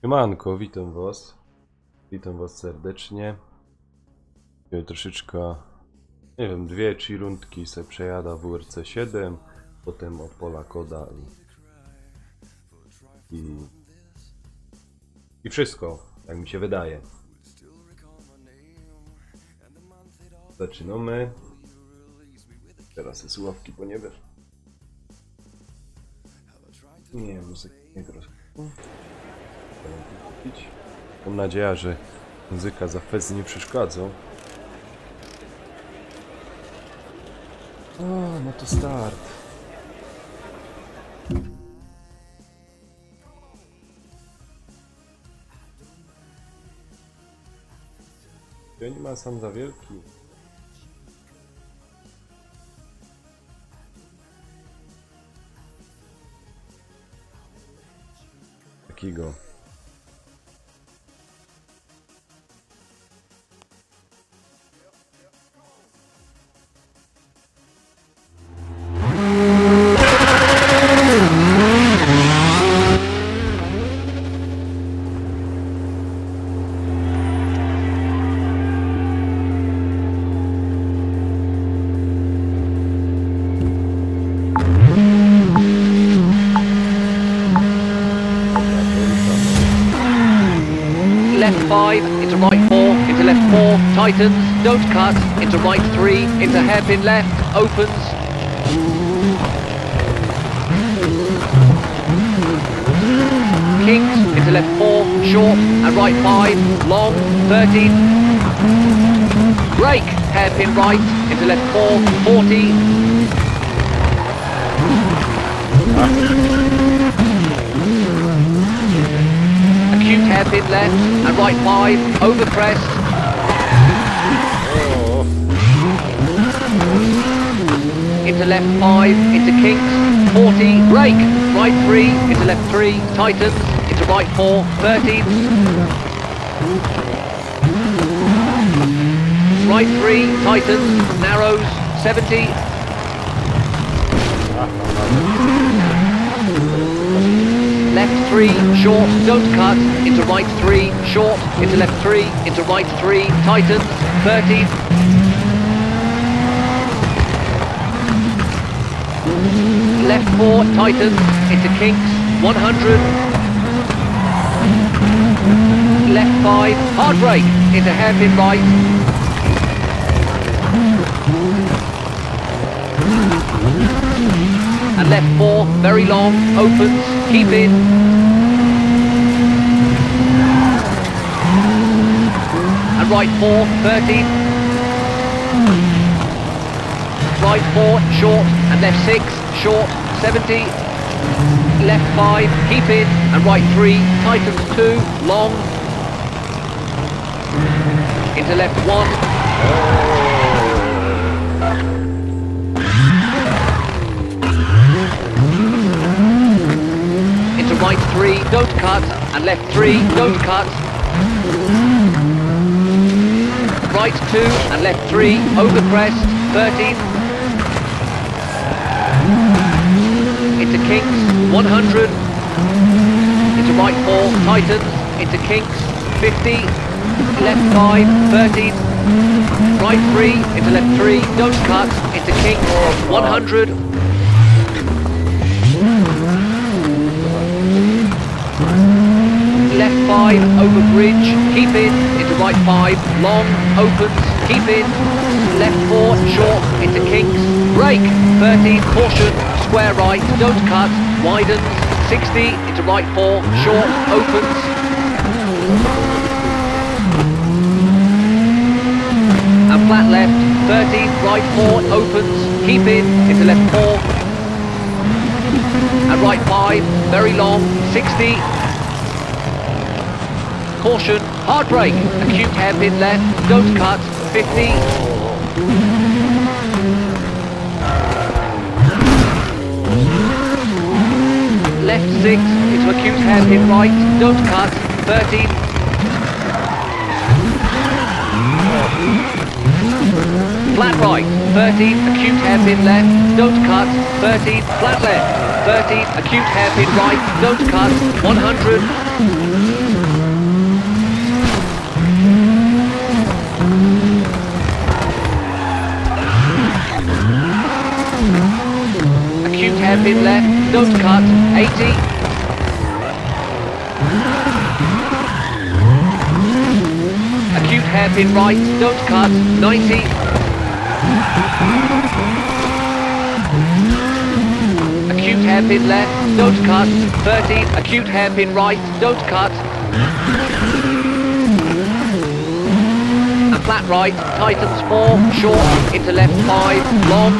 Siemanko, witam was. Witam was serdecznie. Troszeczkę, nie wiem, 2-3 rundki se przejada WRC 7, potem od pola koda i wszystko, jak mi się wydaje. Zaczynamy. Teraz se słuchawki po niebie. Nie, muzyki nie teraz. Mam nadzieję, że muzyka za fez nie przeszkadza. O, no to start. Ja nie ma sam za wielki. Takiego. Left 5, into right 4, into left 4, tightens, don't cut, into right 3, into hairpin left, opens. Kings, into left 4, short, and right 5, long, 13. Brake, hairpin right, into left 4, 40. Acute hairpin left and right 5, over crest. Into left 5, into kinks, 40, brake, right 3, into left 3, tightens, into right 4, 13. Right 3, tightens, narrows, 70. Left 3, short, don't cut, into right 3, short, into left 3, into right 3, tightens, 30. Left 4, tightens, into kinks, 100. Left 5, hard brake, into hairpin right. And left 4, very long, opens, keep in. And right 4, 30. Right 4, short, and left 6, short, 70. Left 5, keep in, and right 3, tightens 2, long. Into left 1. Into right 3, don't cut, and left 3, don't cut. Right 2 and left 3, over crest, 13. Into kinks, 100. Into right 4, tightens, into kinks, 50. Left 5, 13. Right 3, into left 3, don't cut, into kinks, 100. Left 5, over bridge, keep in, into right 5, long, opens, keep in. Left 4, short, into kinks, brake, 13, caution, square right, don't cut, widens, 60, into right 4, short, opens. And flat left, 13, right 4, opens, keep in, into left 4. And right 5, very long, 60. Caution, hard brake, acute hairpin left, don't cut, 50. Left 6, into acute hairpin right, don't cut, 13. Flat right, 13, acute hairpin left, don't cut, 13, flat left, 13, acute hairpin right, don't cut, 100. don't cut, 80. Acute hairpin right, don't cut, 90. Acute hairpin left, don't cut, 30. Acute hairpin right, don't cut. And flat right, tightens 4, short, into left 5, long.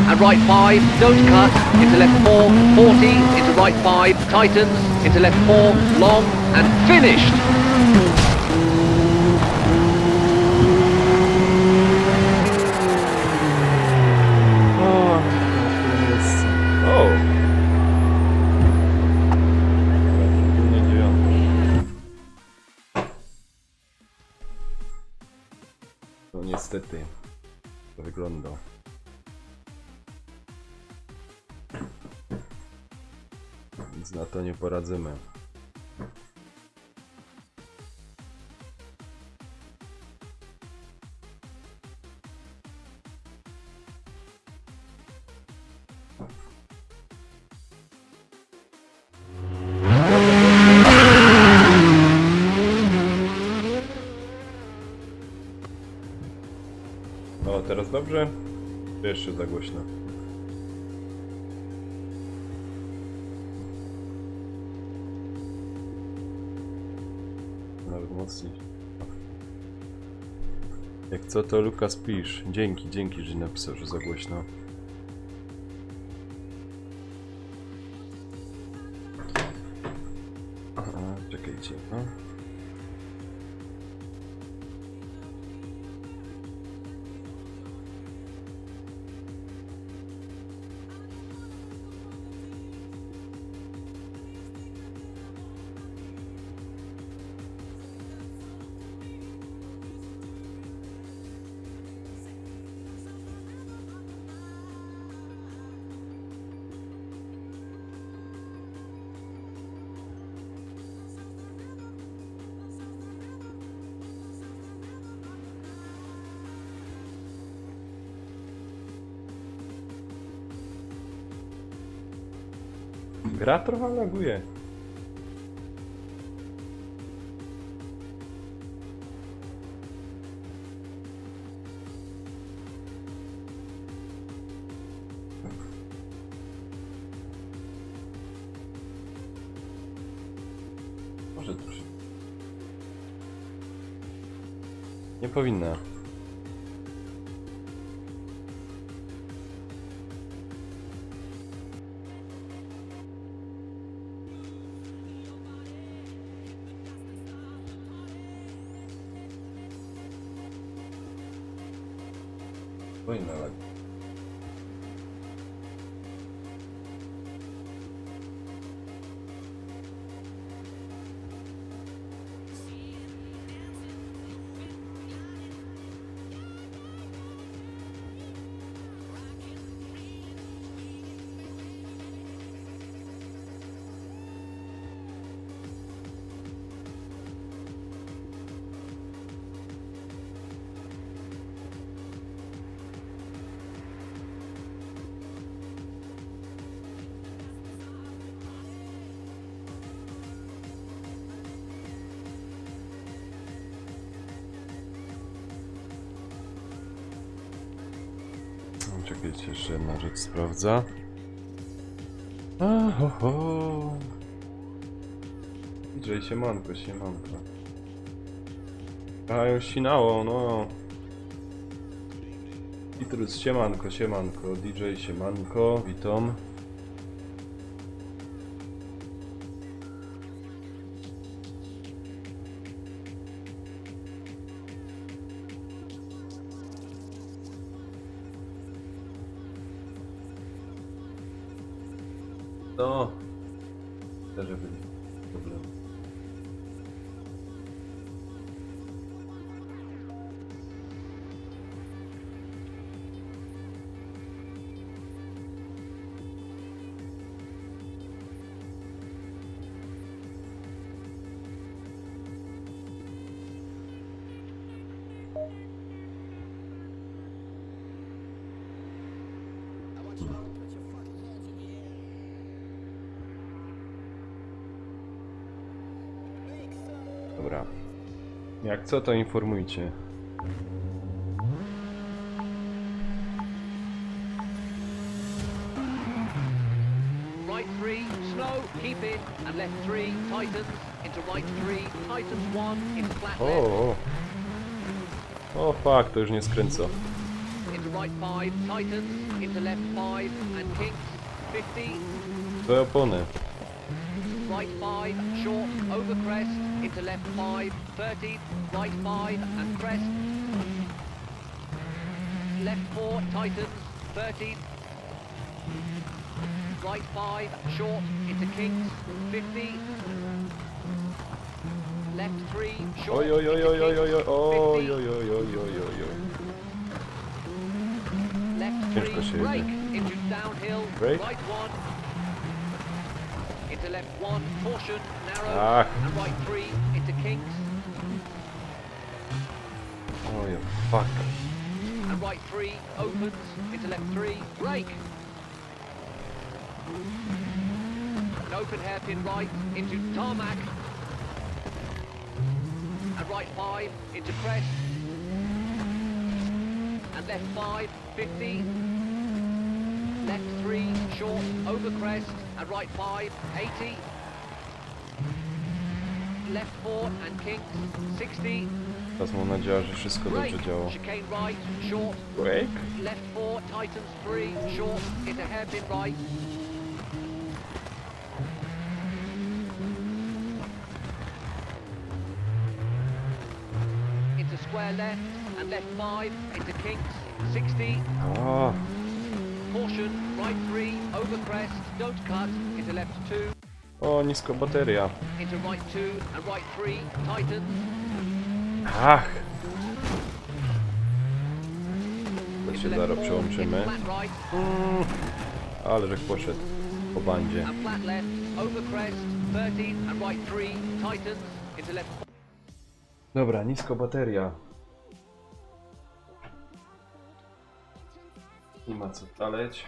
And right 5, don't cut, into left 4, 40, into right 5, tightens, into left 4, long, and finished! No niestety, to wygląda. Nic na to nie poradzimy. O, teraz dobrze? Czy jeszcze za głośno? Nawet mocniej. Jak co, to Lukas pisz. Dzięki, że napisał, że za głośno. Aha, czekajcie, no. Gra trochę laguje. Może troszkę. Nie powinna. Powinna lagać. Czekajcie, jeszcze jedna rzecz sprawdza. Ho. DJ, siemanko. A, już sinało, no. Itrus, siemanko. DJ, siemanko, witam. No, też byli problem. Dobra. Jak co, to informujcie. Right 3, slow, keep it, and left 3, tightens, into right 3, tightens 1, into flat left, O, o fuck, to już nie skręca. into right 5, tightens, into left 5, and kinks, 50, Twoje opony. right 5, short, over crest, into left 5, 30, right 5, and crest, left 4, tightens, 30, right 5, short, into kinks, 50, left 3, short, Oj, oj, oj, oj, oj, oj, oj, oj, 50, oj, oj, oj, oj, oj, oj. left Ciężko 3, się brake, jedzie. into downhill, Brake. right 1, into left 1, caution, narrow, Ach. and right 3, into kinks, Oj, fuck. and right 3, opens, into left 3, brake. An open hairpin right, into tarmac, and right 5, into crest, and left 5, 50, left 3, short, over crest, and right 5, 80, left 4, and kinks, 60, Teraz mam nadzieję, że wszystko brake, dobrze działa. chicane right, short, Break? left 4, tightens 3, short, into hairpin right, into square left, and left 5, into kinks, 60, O, caution, right 3, over crest, don't cut, into left 2, o, nisko bateria. into right 2, and right 3, tightens, Ach! To into się left zaraz 4, przełączymy. into flat right, Ale żech poszedł po bandzie. and flat left, over crest, 30, and right 3, tightens, into left 4. Dobra, nisko bateria. Nie ma co taleć.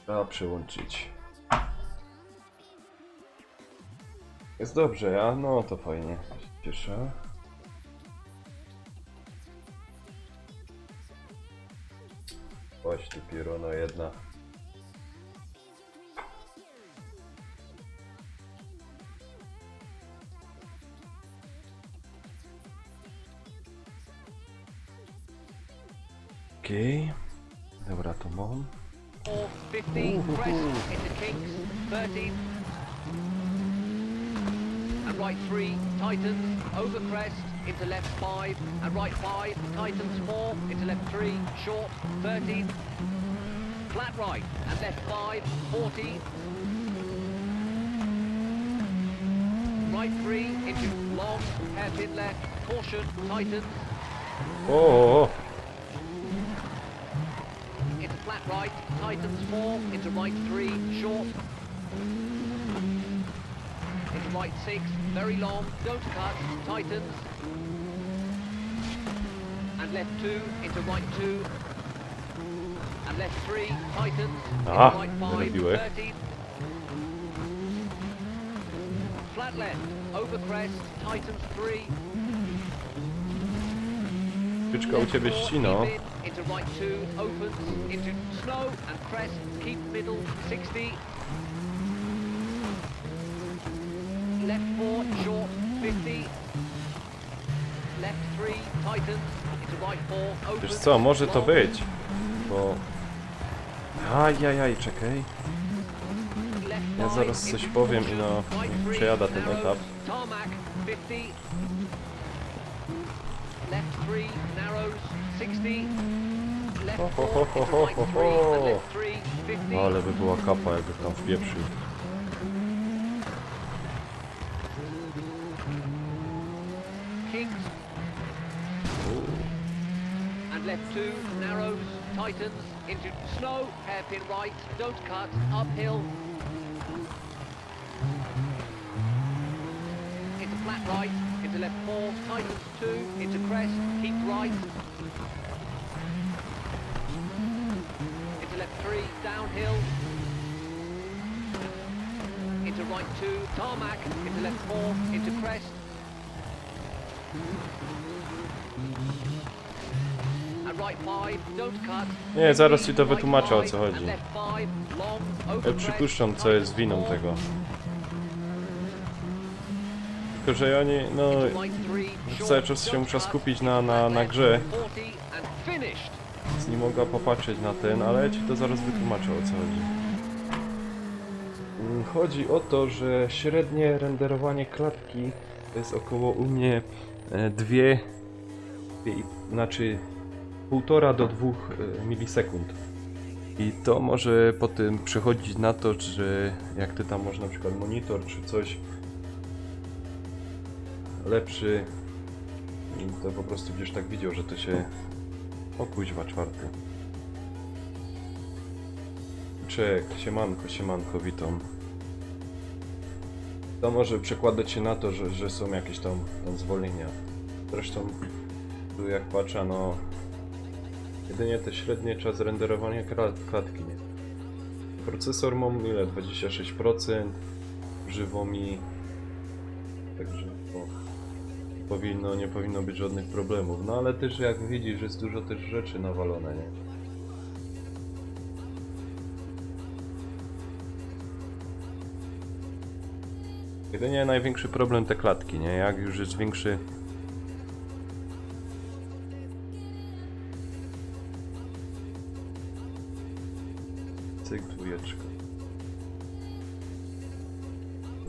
Trzeba przełączyć. Jest dobrze, ja? No to fajnie. Się cieszę. Chodź tu pierono jedna. Okej. Dobra, to mam. 4, 50, crest, into kinks, 30, and right 3, tightens, over crest, into left 5, and right 5, tightens 4, into left 3, short, 30, flat right, and left 5, 40, right 3, into long, hairpin left, caution, tightens, O! into flat right, tightens 4, into right 3, short, into right 6, very long, don't cut, tightens, and left 2, into right 2, and left 3, tightens, Aha, into right 5, wyrobiłeś. 30, flat left, over crest, tightens 3, Tyczka u ciebie ścino. keep in, into right 2, opens, into slow and crest, keep middle, 60, left 4, short, 50, left 3, tightens, into right 4, opens, Wiesz co, może to long, być. Bo... Ajajaj, czekaj. left Ja 5, zaraz coś into powiem i caution, no, right 3, przejada ten narrows, etap. tarmac, 50, left 3, narrows, 60, left 4, into right 3, and left 3, 50, Ale by była kapa, jakby tam wpieprzył. kinks, and left 2, narrows, tightens, into slow, hairpin right, don't cut, uphill, into flat right, into left 4, tightens 2, into crest, keep right, into left 3, downhill, into right 2, tarmac, into left 4, into crest, And right 5, don't cut. Nie, zaraz ci to wytłumaczę, o co Right chodzi. five, and left five, long, Ja open przypuszczam, red, co jest right winą four, tego. Tylko, że oni, no, right three, short, cały czas się don't muszę cut, skupić into na left grze, 40 and finished. więc nie mogę popatrzeć na ten, ale ja ci to zaraz wytłumaczę, o co chodzi. Chodzi o to, że średnie renderowanie klatki to jest około u mnie znaczy 1,5 do 2 milisekund. I to może potem przechodzić na to, że jak ty tam masz na przykład monitor czy coś lepszy, to po prostu będziesz tak widział, że to się... O kuźwa, 4. Czek, siemanko, witam. To może przekładać się na to, że są jakieś tam zwolnienia. Zresztą, tu jak patrzę, no... Jedynie te średnie czas renderowania klatki, nie? Procesor mam ile? 26%. Żywo mi... Także nie powinno być żadnych problemów. No ale też jak widzisz, jest dużo też rzeczy nawalone, nie? Jedynie największy problem te klatki, nie? Jak już jest większy... Cyk, 2.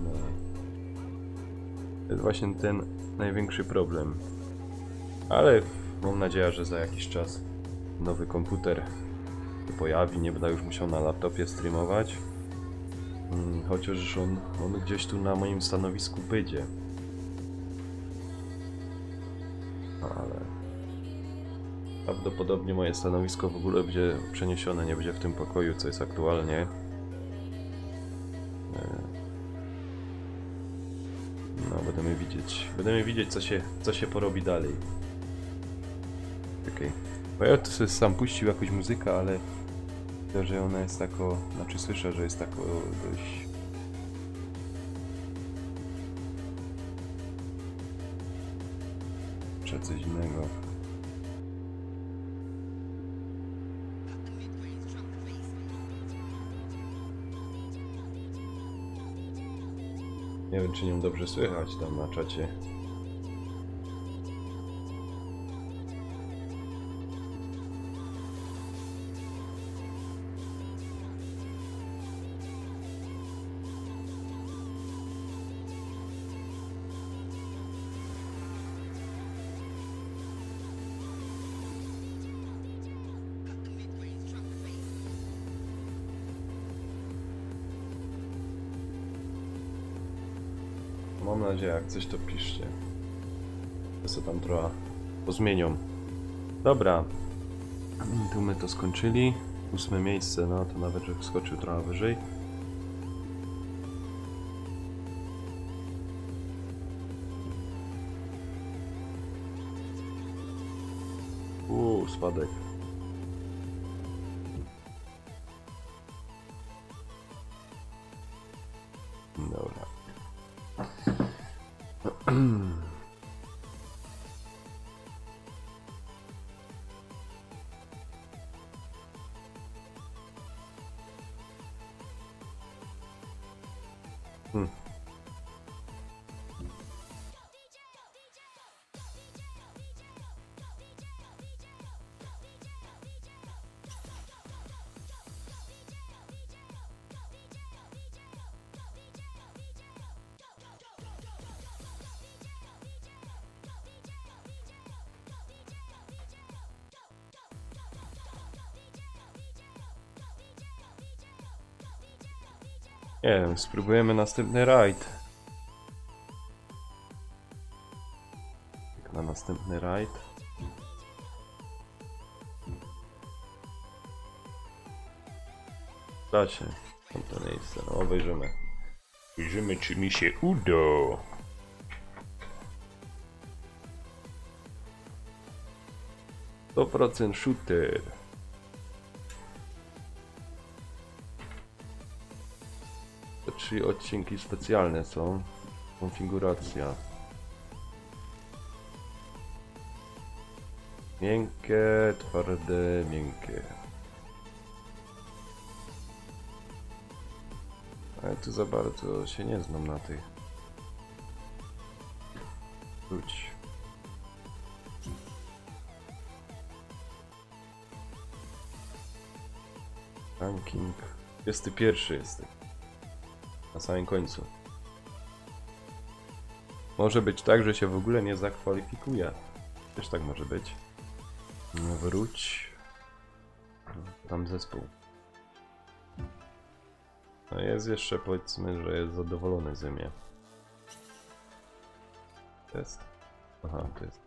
No. To jest właśnie ten największy problem. Ale mam nadzieję, że za jakiś czas nowy komputer się pojawi, nie będę już musiał na laptopie streamować. Chociaż on gdzieś tu na moim stanowisku będzie. Ale prawdopodobnie moje stanowisko w ogóle będzie przeniesione, nie będzie w tym pokoju, co jest aktualnie. No, będziemy widzieć co się porobi dalej. Okej. Bo ja tu sobie sam puścił jakąś muzykę, ale widzę, że ona jest tako, znaczy słyszę, że jest tako dość... Czy coś innego. Nie wiem, czy nią dobrze słychać tam na czacie. Mam nadzieję, jak coś to piszcie. To sobie tam trochę pozmienią. Dobra. Tu my to skończyli. 8 miejsce, no to nawet, że skoczył trochę wyżej. Spadek. Dobra. Nie wiem, spróbujemy następny rajd. Na następny rajd. Dacie, tamto miejsce, no obejrzymy. Obejrzymy, czy mi się uda. %100% shooter. To 3 odcinki specjalne są. Konfiguracja. Miękkie, twarde, miękkie. Ale tu za bardzo się nie znam na tych. Wróć. Ranking 21 jestem. Na samym końcu. Może być tak, że się w ogóle nie zakwalifikuje. Też tak może być. No wróć. Tam zespół. No jest jeszcze, powiedzmy, że jest zadowolony ze mnie. Jest. Aha, to jest.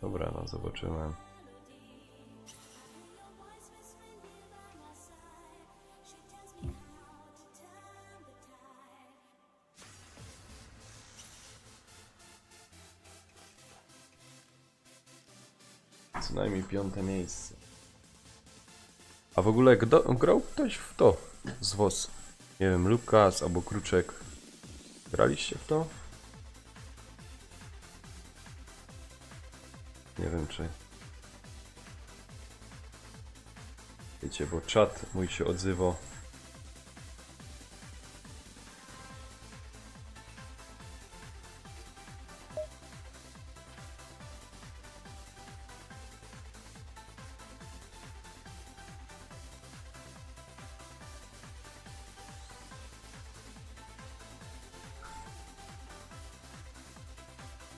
Dobra, no zobaczymy. Co najmniej 5. miejsce. A w ogóle grał ktoś w to z WOS? Nie wiem, Lukas albo Kruczek. Graliście w to? Nie wiem czy... Wiecie, bo czat mój się odzywał.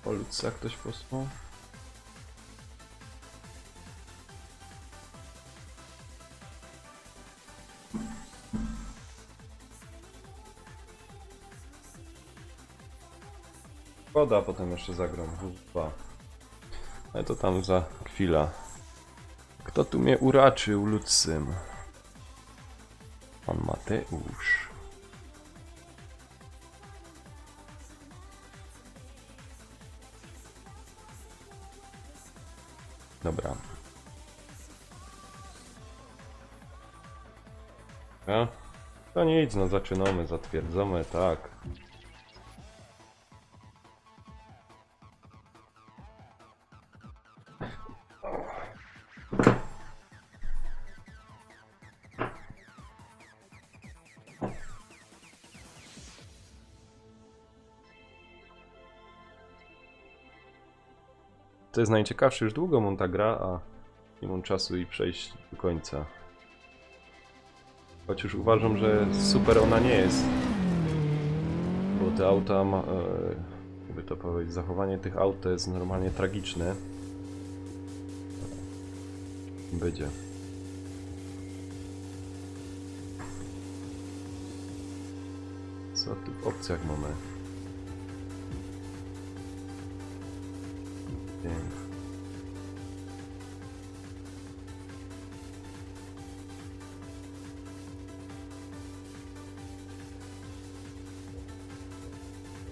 O Luca ktoś posłał? Szkoda, potem jeszcze zagram W2. Ale to tam za chwilę. Kto tu mnie uraczył Lucym? Pan Mateusz. Dobra. A? To nic, no zaczynamy, zatwierdzamy, tak. To jest najciekawsze, już długo mam ta gra, a nie mam czasu i przejść do końca. Chociaż uważam, że super ona nie jest. Bo te auta, jakby to powiedzieć, zachowanie tych aut to jest normalnie tragiczne. Będzie. Co tu w opcjach mamy?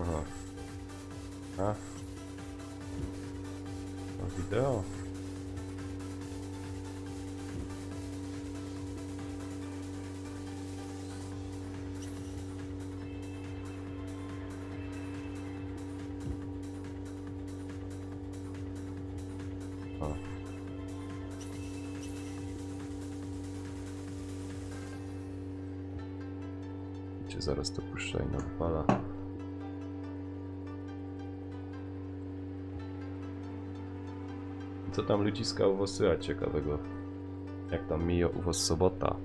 Aha. A? To wideo? A. Cię zaraz to puszczaj na odpala. Co tam ludziska u was słychać ciekawego? Jak tam mija u was sobota?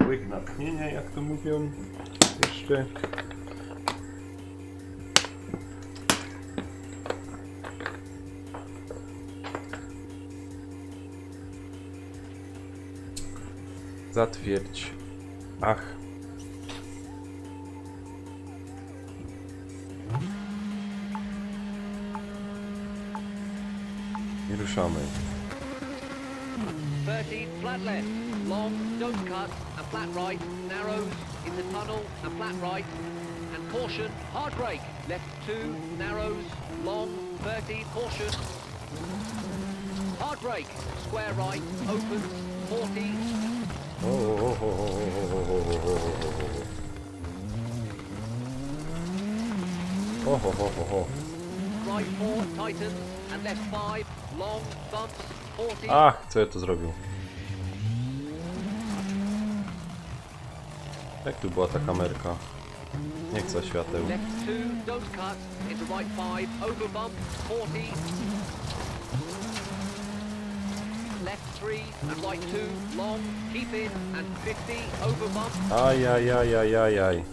Łyk natchnienia, jak to mówią jeszcze. Zatwierdź. Ach. I ruszamy. 13, flat left, long, don't cut, and flat right, narrows, into tunnel, and flat right, and caution, hard brake, left 2, narrows, long, 30, caution, hard brake, square right, opens, 40, right 4, tightens, and left 5, long, bumps, 40, Ach, co ja tu zrobił? Jak tu była ta kamerka? Nie chcę świateł. left 2, don't cut, into right 5, over bump, 40, left 3, and right 2, long, keep in, and 50, over bump, Ajajajajajaj.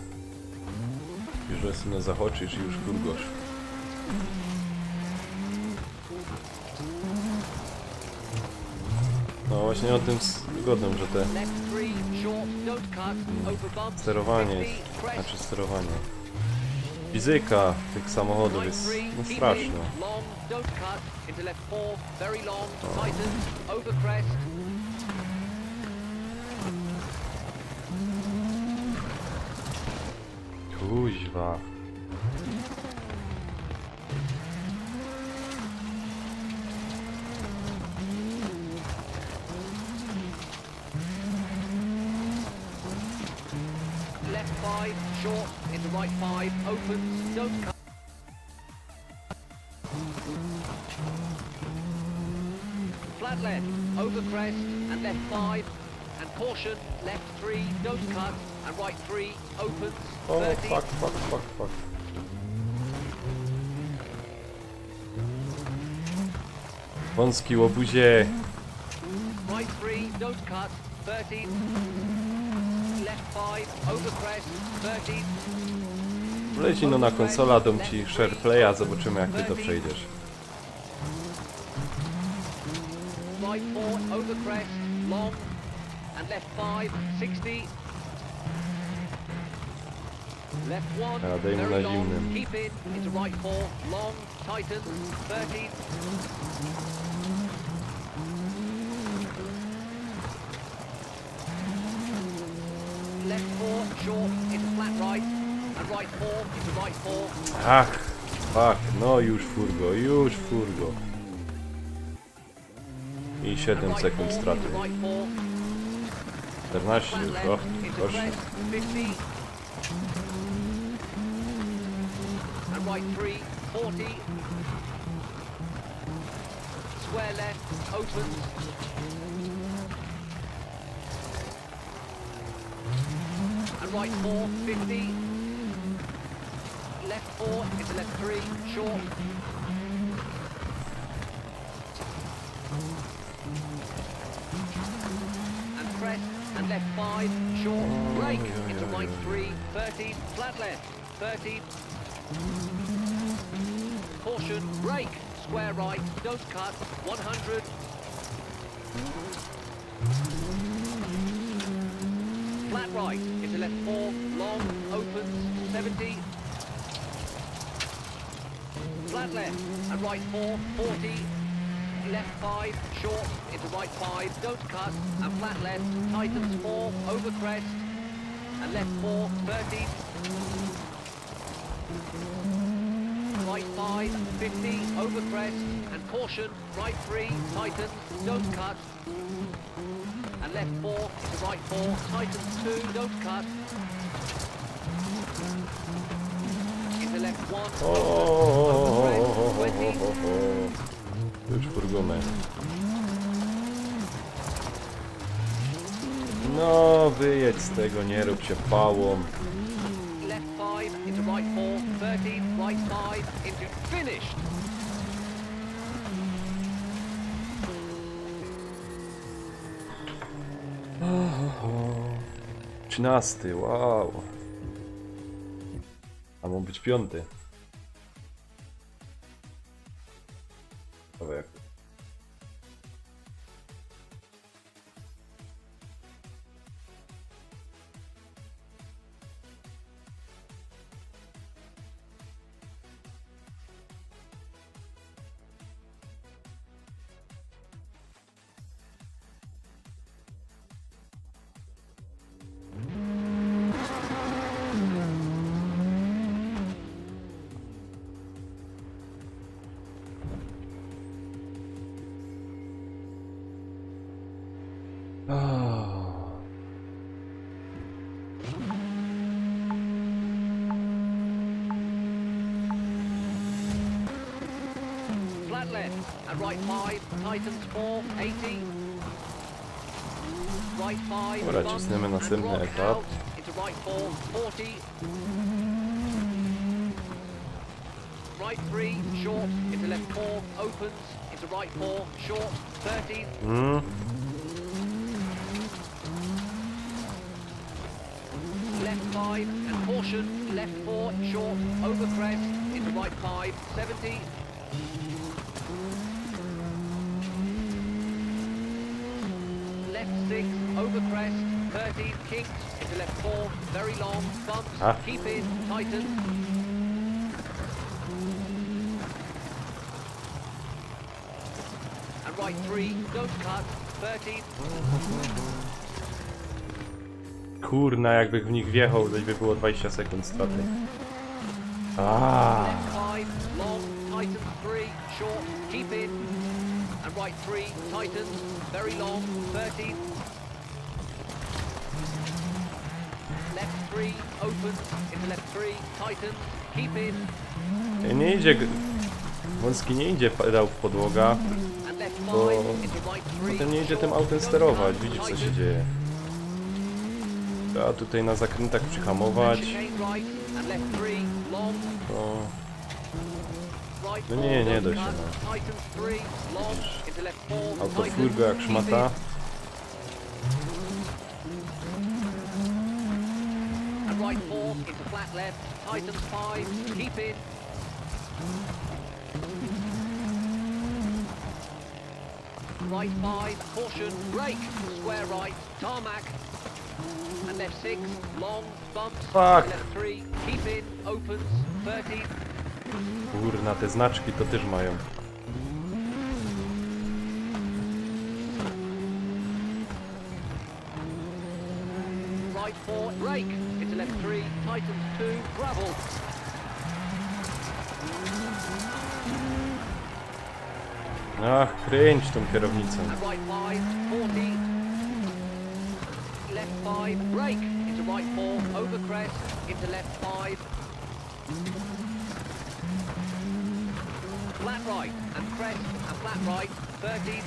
Już jest na zachoczysz i już kurgosz. No właśnie o tym zgodzę, że te left 3, short, don't cut, over bump, sterowanie 50, jest, crest, znaczy sterowanie. Fizyka tych samochodów right jest 3, no, keep straszna. in, long, don't cut, into left 4, very long, tightens, over crest, Kuźwa. left 5, short, into right 5, opens, don't cut. Flat left, over crest, and left 5, and caution, left 3, don't cut, and right 3, opens, O, 30, fuck. Wąski łobuzie. right 3, don't cut, 30, left 5, over crest, 30, Wleci no na konsola, dam ci SharePlaya, zobaczymy jak ty to przejdziesz. right 4, over crest, long, and left 5, 60, left 1, A, dajmy very na long, zimnym. keep in, into right 4, long, tightens, 30, left 4, short, into flat right, and right 4, into right 4, Ach, fuck, no już furgo. I and 7 right sekund 4, straty. into right 4, 14 flat już, left, och, into proszę. crest, 50, and right 3, 40, square left, opens, and right 4, 50, left 4, into left 3, short, and crest, and left 5, short, brake, into right 3, 30, flat left, 30, caution, brake, square right, don't cut, 100, flat right, into left 4, long, opens, 70, flat left, and right 4, 40, left 5, short, into right 5, don't cut, and flat left, tightens 4, over crest, and left 4, 30, right 5, 50, over crest, and caution, right 3, tightens, don't cut, and left 4, into right 4, tightens 2, don't cut, into left 1, over crest, 20, Już furgumę. No, wyjedź z tego, nie rób się pałą. left 5, into right 4, 30, right 5, into finished. Trzynasty, wow. A mógł być 5. Dobra, jak Oh. Flat left and right 5, Titans 4, 80. Right 5, Dobra, bumps cisnemy and następny rock etap. out into right 4, 40. Right 3, short, into left 4, opens, into right 4, short, 30. Left 5 and caution, left 4, short, over crest, into right 5, 70. Left 6, over crest, 30, kinks, into left 4, very long, bumps, keep in, tighten. And right 3, don't cut, 30. Kurna, jakby w nich wjechał, to by było 20 sekund straty. Left 5, long, tightens 3, short, keep in. And right 3, tightens, very long, 30. Left 3, opens, into left 3, tightens, keep in. Nie idzie... Wąski nie idzie pedał w podłoga, And left 5, bo into right 3, potem nie idzie tym short, autem don't sterować. cut, Widzisz, co się tightens. dzieje. Trzeba tutaj na zakrętach przyhamować. Chicane right, and left 3, long, To... right No 4, nie da don't się, cut, no. tightens 3, long, into left 4, Auto tightens, furgo jak keep szmata. in. And right 4 into flat left, tightens 5, keep in. Right 5, caution, brake, square right, tarmac. And left 6, long, bumps. Fuck. Left 3, keep in, opens, 30. Kurna, te znaczki to też mają. Right 4, brake, into left 3, tightens 2, gravel. Ach, kręć tą kierownicą. And right 5, 40. Left 5, brake, into right 4, over crest, into left 5. Flat right, and crest, and flat right, 30.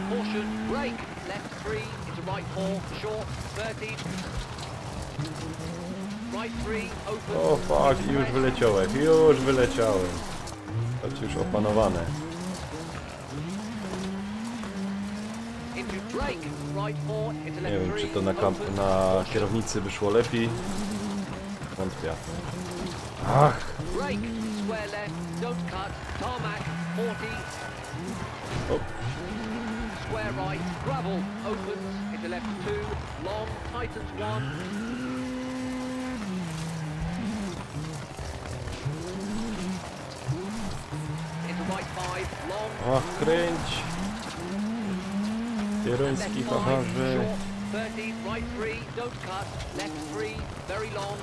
Caution, brake, left 3, into right 4, short, 30. Right 3, open. O fuck, już wyleciałem, Choć już opanowane. Into brake, right 4, into Nie left wiem, 3, czy to na, open. na kierownicy wyszło lepiej. Wątpię. Ach, Brake, square left, don't cut, tarmac, 40. o, Square right, gravel, opens, into left 2, long, tightens 1. Into right 5, long, ach, kręć. left Kieruński 5, facharze. short, 30, right 3, don't cut, left 3, very long.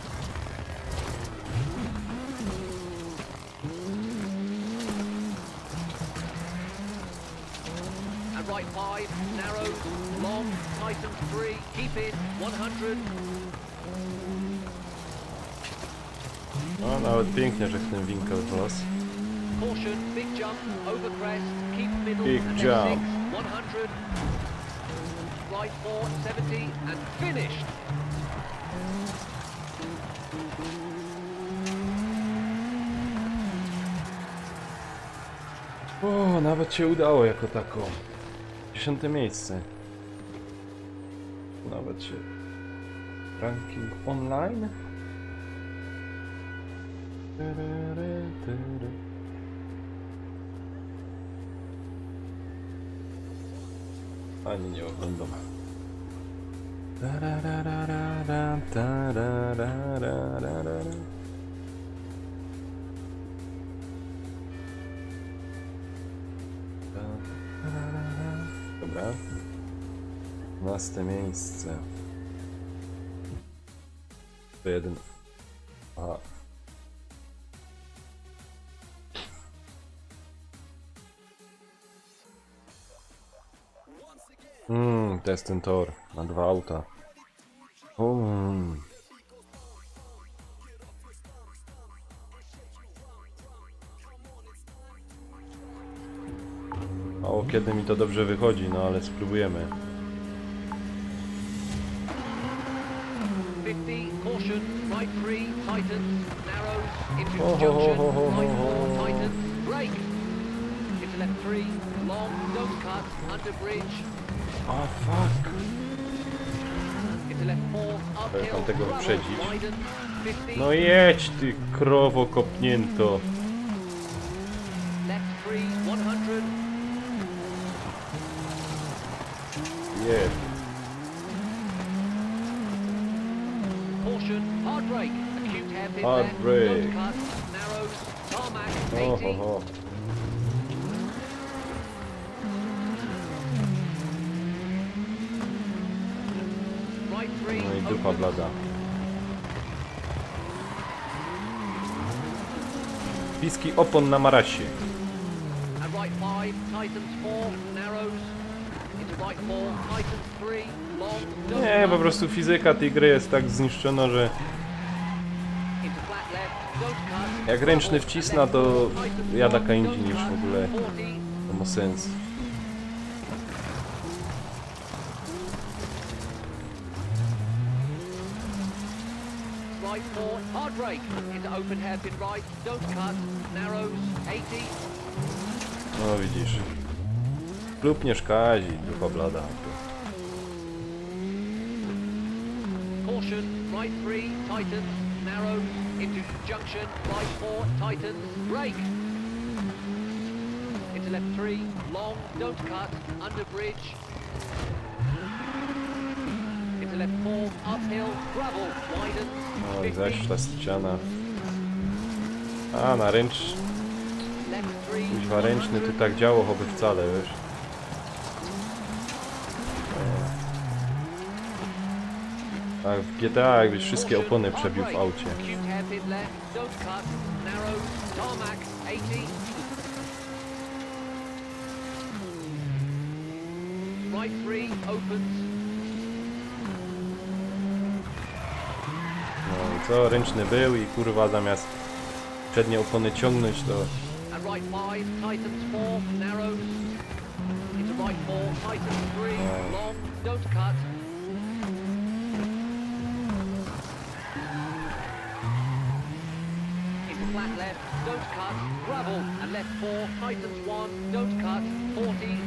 And right 5, narrows, long, tightens 3, keep in, 100. No, nawet pięknie, że w tym winkel wlazł. Caution, big jump, over crest, keep middle, Big and jump. then 6, 100. Right 4, 70, and finished. O, nawet się udało jako tako. 10. miejsce. Nawet się... Ranking online? Ani nie oglądam. Dobra. 12 miejsce. To jeden. Aha. To jest ten tor na 2 auta. Mało kiedy mi to dobrze wychodzi, no ale spróbujemy. 50, caution, right 3, tightens, narrows, into junction, right 4, tightens, brake. Into left 3, long, don't cut, under bridge. O fuck! Into left 4, Trzeba tam uphill, tego gravel, wyprzedzić. widen, 50, No jedź ty krowo kopnięto! left 3, 100, Jedź! caution, hard brake, acute hairpin Hard left, brake. don't cut, narrows, tarmac, O 80. ho ho! Right 3, No i dupa opens, blada. Piski opon na marasie. and right 5, tightens 4, narrows, into right 4, tightens 3, long, don't Nie, cut, po prostu fizyka tej gry jest tak zniszczona, że into flat left, don't cut, jak ręczny wcisna, to jada kaindzi niż w ogóle 40, to ma sens. right 4, hard brake, into open hairpin right, don't cut, narrows, 80, No widzisz. Klub nie szkazi, dupa blada. caution, right 3, tightens, narrows, into junction, right 4, tightens, brake. Into left 3, long, don't cut, under bridge. Into left 4, uphill, gravel, widens, No i 50, zaś ta ściana. A, na ręcz... left 3, Kuźwa ręczny tu tak działo choby wcale, wiesz. Tak, w GTA jakbyś wszystkie opony przebił w aucie. acute hairpin left, don't cut, narrows, tarmac, 80. Right 3, opens, No i co, ręczny był i kurwa zamiast przednie opony ciągnąć to... and right 5, tightens 4, narrows, into right 4, tightens 3, long, don't cut, into flat left, don't cut, gravel, and left 4, tightens 1, don't cut, 40,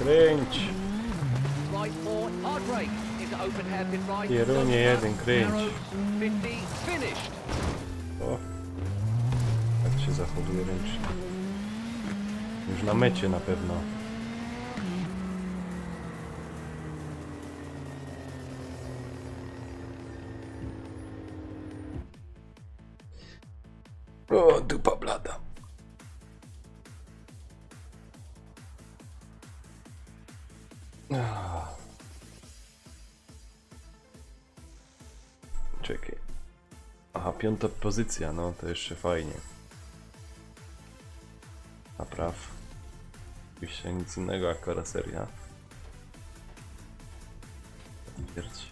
Kręć! right 4, hard brake, into open hairpin right, Kierunie don't jeden, cut, kręć. narrows, 50, finished. O! Tak się zachowuje ręcznie. Już na mecie na pewno. O, dupa blada. Czekaj. Aha, 5. pozycja, no to jeszcze fajnie. Napraw. Oczywiście nic innego jak karoseria. Śmierć.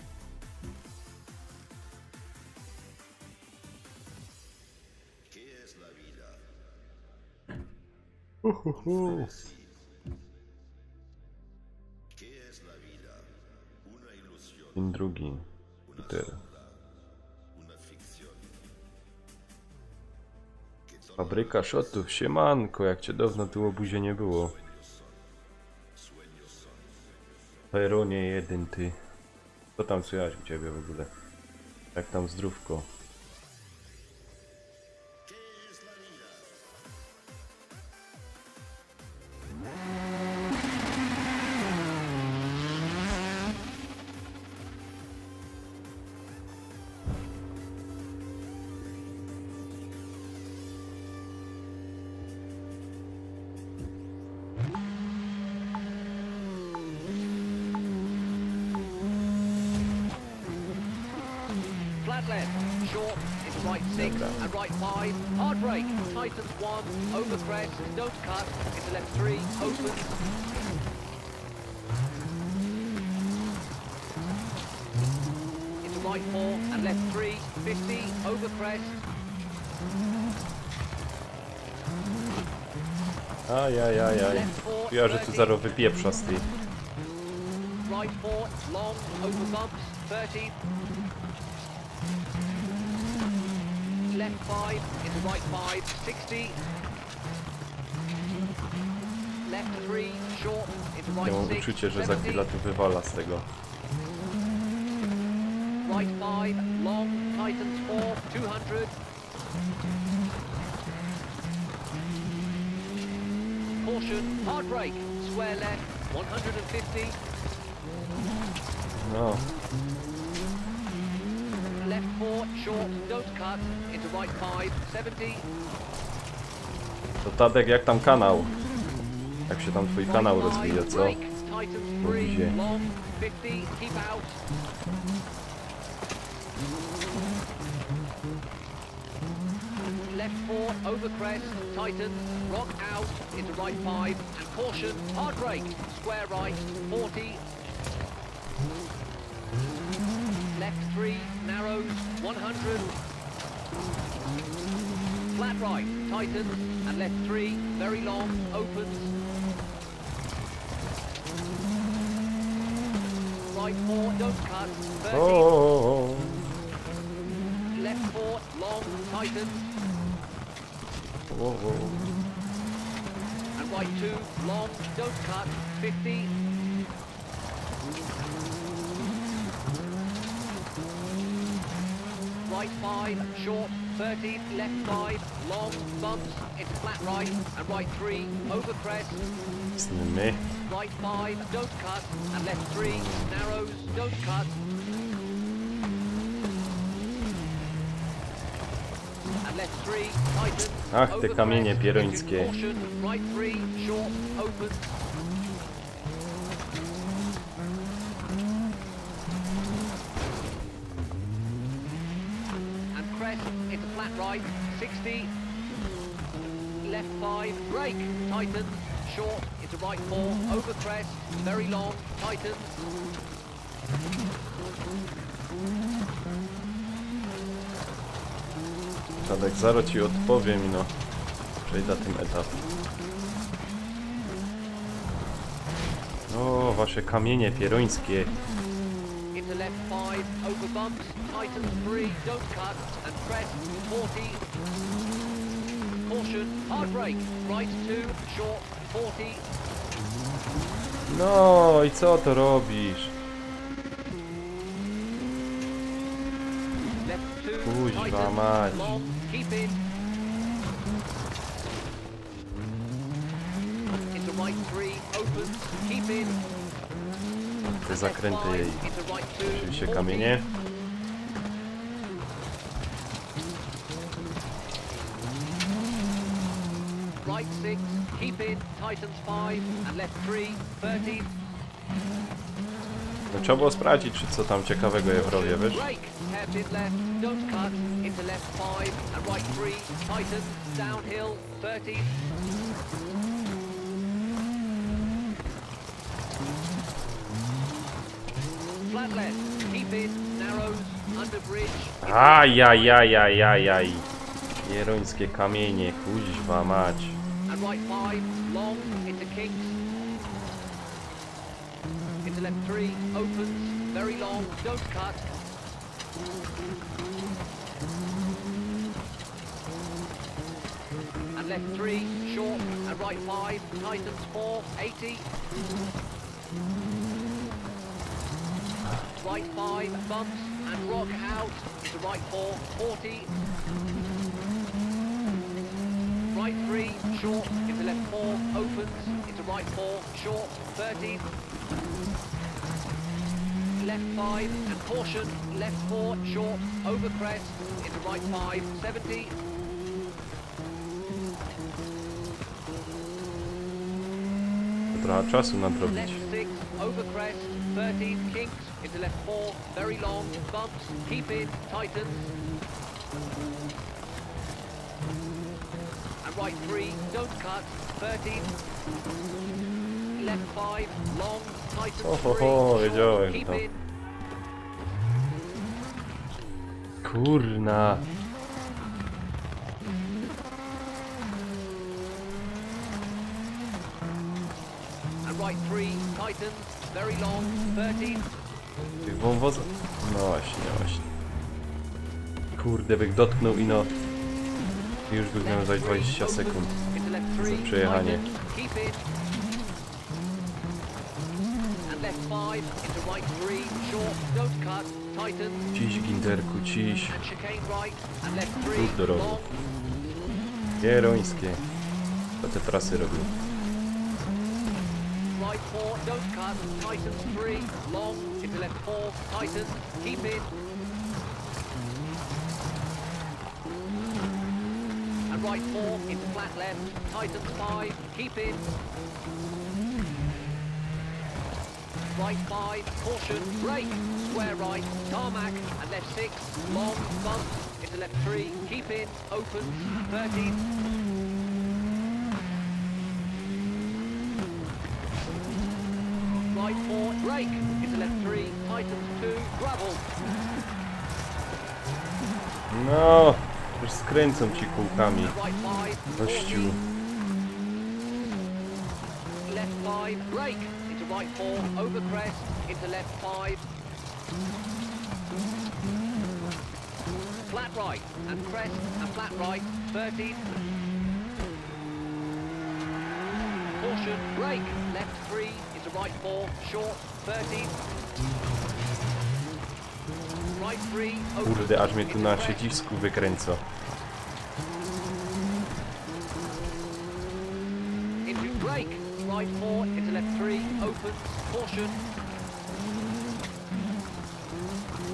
Dzień drugi. Peter. Fabryka shotów, siemanko, jak cię dawno tu obuzie nie było. Peronie jeden ty. Co tam słychać u ciebie w ogóle? Jak tam zdrówko? Flat left, short, into right 6 and right 5, hard brake, tightens 1, over crest, don't cut, into left 3, opens, into right 4 and left 3, 50, over crest, Ajajajaj. Ja, że tu zaraz wypieprza z tej. right 4, long, over bumps, 30, left 5, into right 5, 60, left 3, short, into Ja right mam 6, uczucie, że za 70, chwilę tu wywala z tego. right 5, long, tightens 4, 200, caution, hard brake, square left, 150, No, left 4, short, don't cut, into right 5, 70, to Tadek, jak tam kanał? Jak się tam twój kanał right rozwija, 5, co? brake, tightens 3, Gdzie? long, 50, keep out, left 4, over crest, tightens, rock out, into right 5, and caution, hard brake, square right, 40, left 3, narrows, 100, flat right, tightens, and left 3, very long, opens, right 4, don't cut, 30, O, left 4, long, tightens, and right 2, long, don't cut, 50, right 5, short, 30, left 5, long, bumps, into flat right, and right 3, over crest, Znymy. right 5, don't cut, and left 3, narrows, don't cut, and left 3, tightens, Ach, te over kamienie crest, pierońskie. into caution, right 3, short, open, and crest, into flat right, 60, left 5, brake, tightens, short, into right 4, over crest, very long, tightens, Tadek, zaraz ci odpowiem, no. Przejdę ten etap. O, wasze kamienie pierońskie. into left 5, over bumps, tightens 3, don't cut, and crest, 40, caution, hard brake, right 2, short, 40, No i co to robisz? left 2, Kuźwa tightens, mać. long, keep in, into right 3, opens, keep in, Te zakręty jej. into right 2, Oczywiście 40, kamienie. right 6, keep in, tightens 5, and left 3, 30, No, trzeba było sprawdzić, czy co tam ciekawego je robię, wiesz? brake, hairpin left, don't cut, into left 5, and right 3, tightens, downhill, 30, flat left, keep in, narrows, under bridge, Ajajajajajaj. Pierońskie kamienie, kuźwa mać. and right 5, long, into kinks, into left 3, opens, very long, don't cut, and left 3, short, and right 5, tightens 4, 80, right 5, bumps, and rock out, into right 4, 40, right 3, short, into left 4, opens, into right 4, short, 30, left 5, and caution, left 4, short, over crest, into right 5, 70, To trochę czasu nadrobić. left 6, over crest, 30, kinks, into left 4, very long, bumps, keep in, tightens, right 3, don't cut, 13. Left 5, long, tightens Ohoho, 3, wiedziałem short, keep to. in. Kurna. And right 3, tightens, very long, 13. Tych wąwozów. No właśnie, właśnie. Kurde, byk dotknął i no. I już bych miał za 20 sekund. Into left 3, Za przejechanie. tightens, keep in. And left 5, into right 3, short, don't cut, tightens. Ciś, Ginterku, ciś. And chicane right, and left 3, Rób do rogu. long. Jerońskie. To te trasy robią. Right 4, don't cut, tightens 3, long, into left 4, tightens, keep in. And right 4, into flat left, tightens 5, keep in. Right 5, caution, brake, square right, tarmac, and left 6, long, bump, into left 3, keep in, open, 13. Right 4, brake, into left 3, tightens 2, gravel. No, już skręcą ci kółkami. Right 5, Gościu. left 5, brake, into right 4, over crest, into left 5. Flat right, and crest, and flat right, 13. Caution, brake, left 3, into right 4, short, 13. Right 3, open, Kurde, aż mnie tu into na crest. siedzisku wykręca. Into brake, right 4, into left 3, open, caution.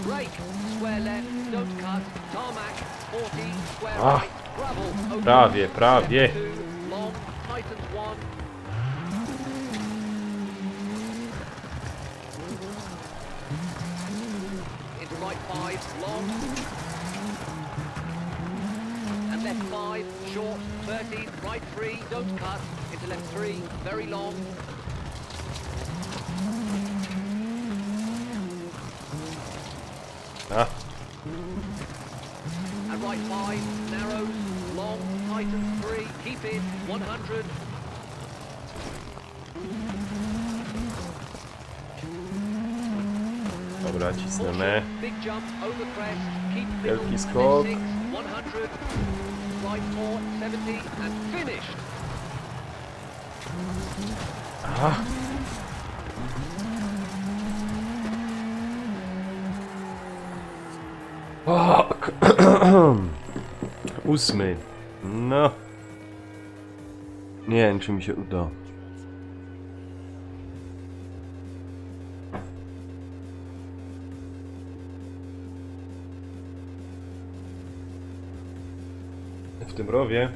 Brake, square left, don't cut, tarmac, 40, square Ah, right, gravel, open. prawie, prawie. Left 2, long, tightens 1. Into right 5, long. And left 5, short, 13, right 3, don't cut, into left 3, very long. A, And right 5, narrows, long, tightens 3, keep in, 100. dobra, cisnemy. Big jump, over crest, keep Wielki middle, skok. and then 6, 100. Right 4, 70, and finished. A. O, 8. No. Nie wiem, czy mi się uda. W tym rowie.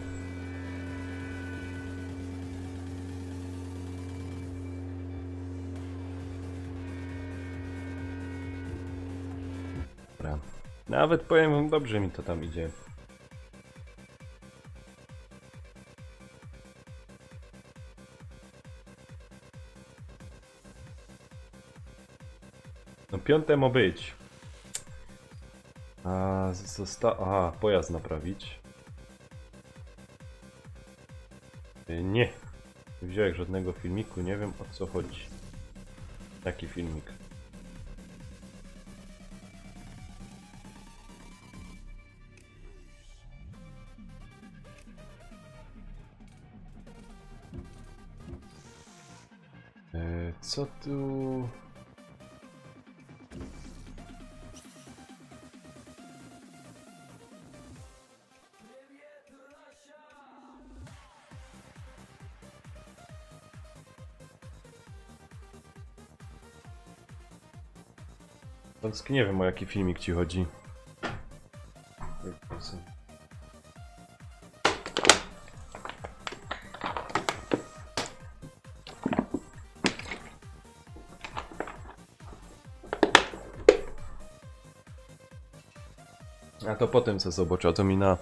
Dobra. Nawet powiem wam, dobrze mi to tam idzie. No piąte ma być. A aha, pojazd naprawić. Nie. Nie wziąłem żadnego filmiku, nie wiem o co chodzi. Jaki filmik? Co tu? Polski nie wiem o jaki filmik ci chodzi. A to potem co zobaczę, to mi na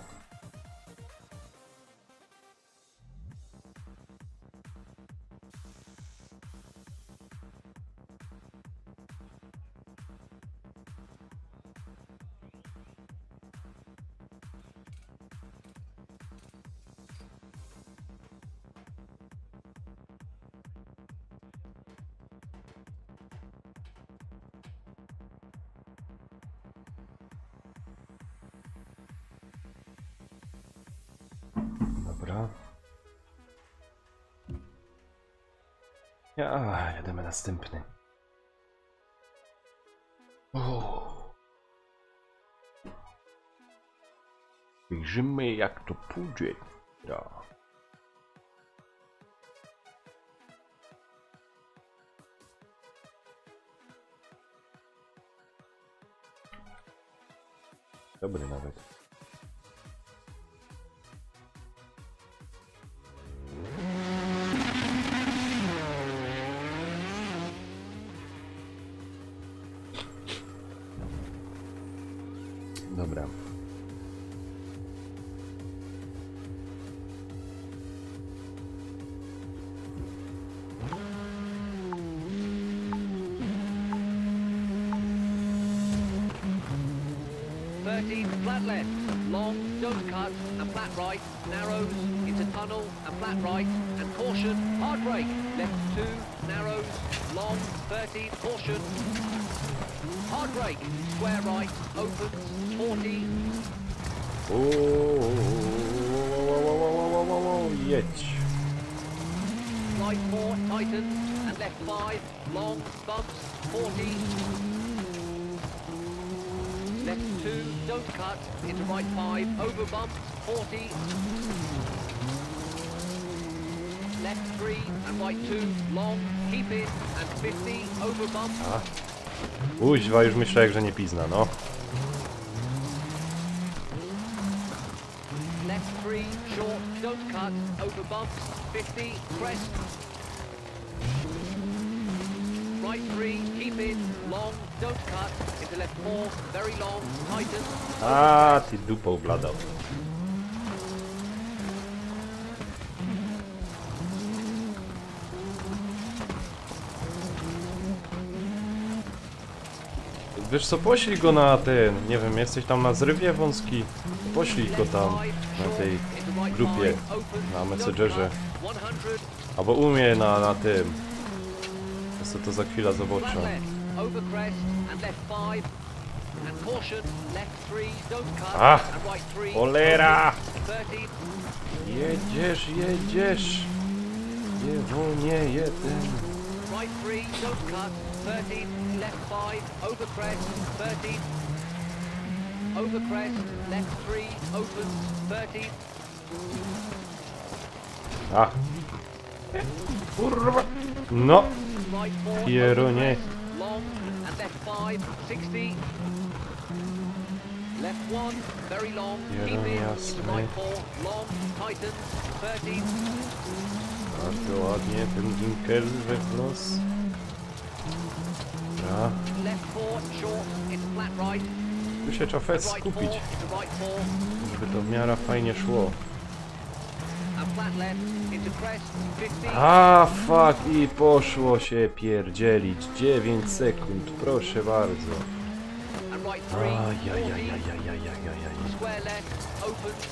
Dobra. Ja, jedziemy następny. Wyjrzymy jak to pójdzie. Ja. Dobry nawet. Dobra. Flat left, long, don't cut, and flat right, narrows, into tunnel, and flat right, and caution, hard brake, left 2, narrows, long, 30, caution, hard brake, square right, opens, 40, Jedź. right 4, tightens, and left 5, long, bumps, 40, left 2, don't cut, into right 5, over bumps, 40, left 3, and right 2, long, keep in, and 50, over bumps, Uźwa, już myślałem, że nie pizna, no. left 3, short, don't cut, over bumps, 50, crest, right 3, keep in, long, don't cut, into left 4, very long, tighten, A, ty dupą bladał. Wiesz co, poślij go na ten, nie wiem, jesteś tam na zrywie wąski, poślij go tam na tej grupie, na Messengerze, albo u mnie na tym. Co to za chwila zobaczę. flat left, over crest, and left 5, and caution, left 3, don't cut, Ach, and right 3, cholera! 30, Jedziesz, jedziesz! Nie jeden. right 3, don't cut, 30, left 5, over crest, 30, over crest, left 3, opens, 30, A! Kurwa! No! right 4, Pierunie. over crest, long, and left 5, 60, left 1, very long, keep in, Pierunie, into jasne. right 4, long, tightens, 30, Bardzo ładnie ten winkel we wlos. Dobra. left 4, short, into flat right, Tu się trzeba fest right 4, skupić, into right 4, żeby to w miarę fajnie szło. and flat left, into crest, 50, A, fuck, i poszło się pierdzielić. 9 sekund, proszę bardzo. and right 3, 40, Ajajajajajajajajajaj. square left, opens,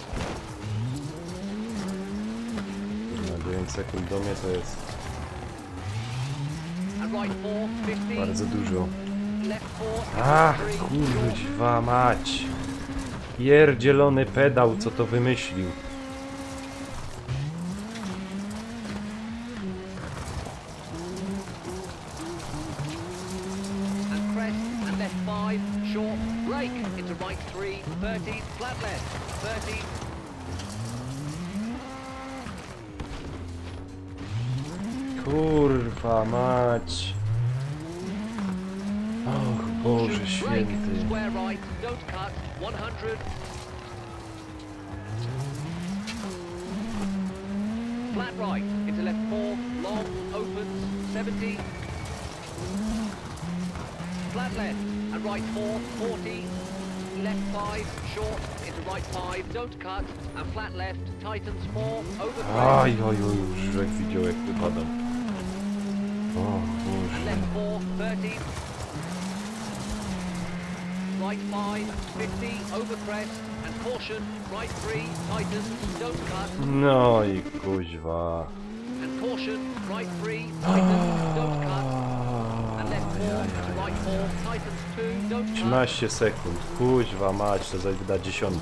Na 9 sekund do mnie to jest and right 4, 50, bardzo dużo. left 4, Ach, into 3, short, kurwa mać. Pierdzielony pedał, co to wymyślił. and crest, and left 5, short, brake, into right 3, 30, flat left, 30, Kurwa mać. Och Boże brake, święty. square right, don't cut, 100, flat right, into left 4, long, opens, 70, flat left, and right 4, 40, left 5, short, into right 5, don't cut, and flat left, tightens 4, over crest, Aj, oj, oj, już jak widział jak wypadam. O and Boże. left 4, 30, right 5, 50, over crest, and caution, right 3, tightens, don't cut, No i kuźwa. and caution, right 3, tightens, don't cut, and left 4, to right 4, tightens 2, don't cut, 13 sekund. Kuźwa mać, to za 10.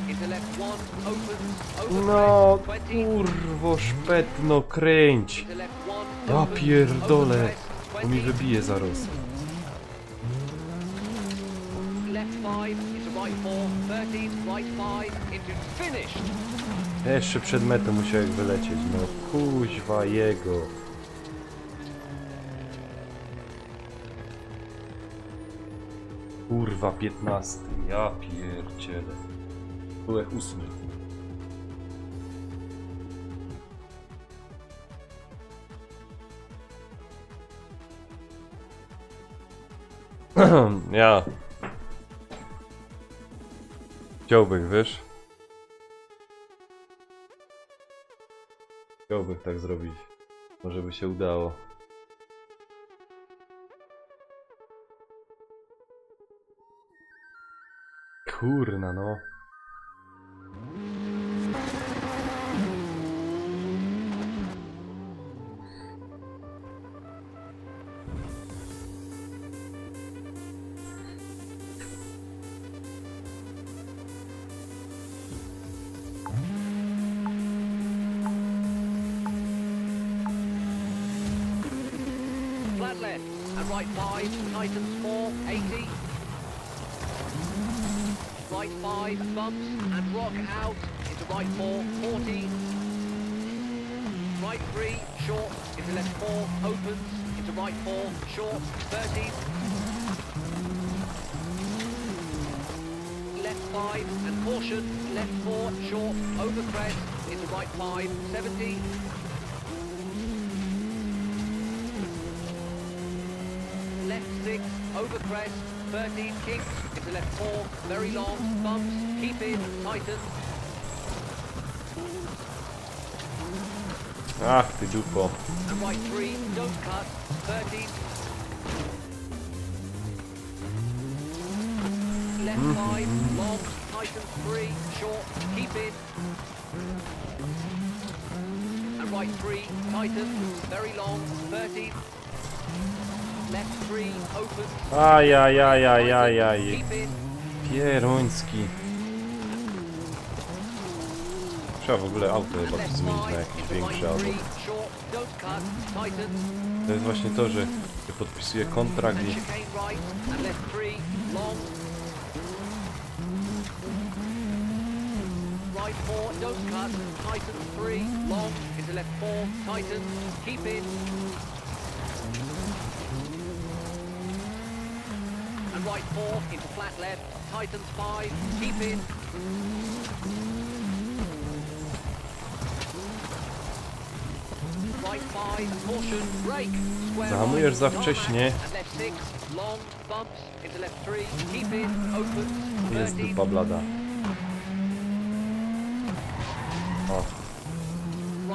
into into left 1, opens, No, over crest, 20, kurwo, szpetno, kręć. into left 1, Ja opens, pierdolę, over crest, bo mi 20, wybije zaraz. left 5, into right 4, 13, right 5, into finished. Jeszcze przed metą musiałem wylecieć, no kuźwa jego. Kurwa, 15, ja pierdzielę. Byłem 8. Ja. Chciałbym, wiesz? Chciałbym tak zrobić. Może by się udało. Kurna no. Flat left and right 5, Titans 4, 80. Right 5, bumps and rock out into right 4, 40. Right 3, short into left 4, opens into right 4, short, 30. Left 5 and caution, left 4, short, over crest into right 5, 70. Left 6, over crest, 13, kicks, into left 4, very long, bumps, keep in, tighten. Ach ty dupo. And right 3, don't cut, 13. Left 5, long, tighten 3, short, keep in. And right 3, tighten, very long, 13. Left 3, open. Ajajajajajaj. Keep in. Pieroński. Trzeba w ogóle auto chyba Left zmienić na 5, jakieś into większe right auto. 3, short, don't cut, tighten. To jest właśnie to, że się podpisuje kontrakt And i chicane right, and left 3, long. Right 4, don't cut, tighten 3, long, into left 4, tighten, keep in. And right 4, into flat left, tightens 5, keep in. Right 5, caution, brake, square Zahamujesz right, za tarmac, wcześnie. and left 6, long, bumps, into left 3, keep in, open, jest 13. dupa blada. O,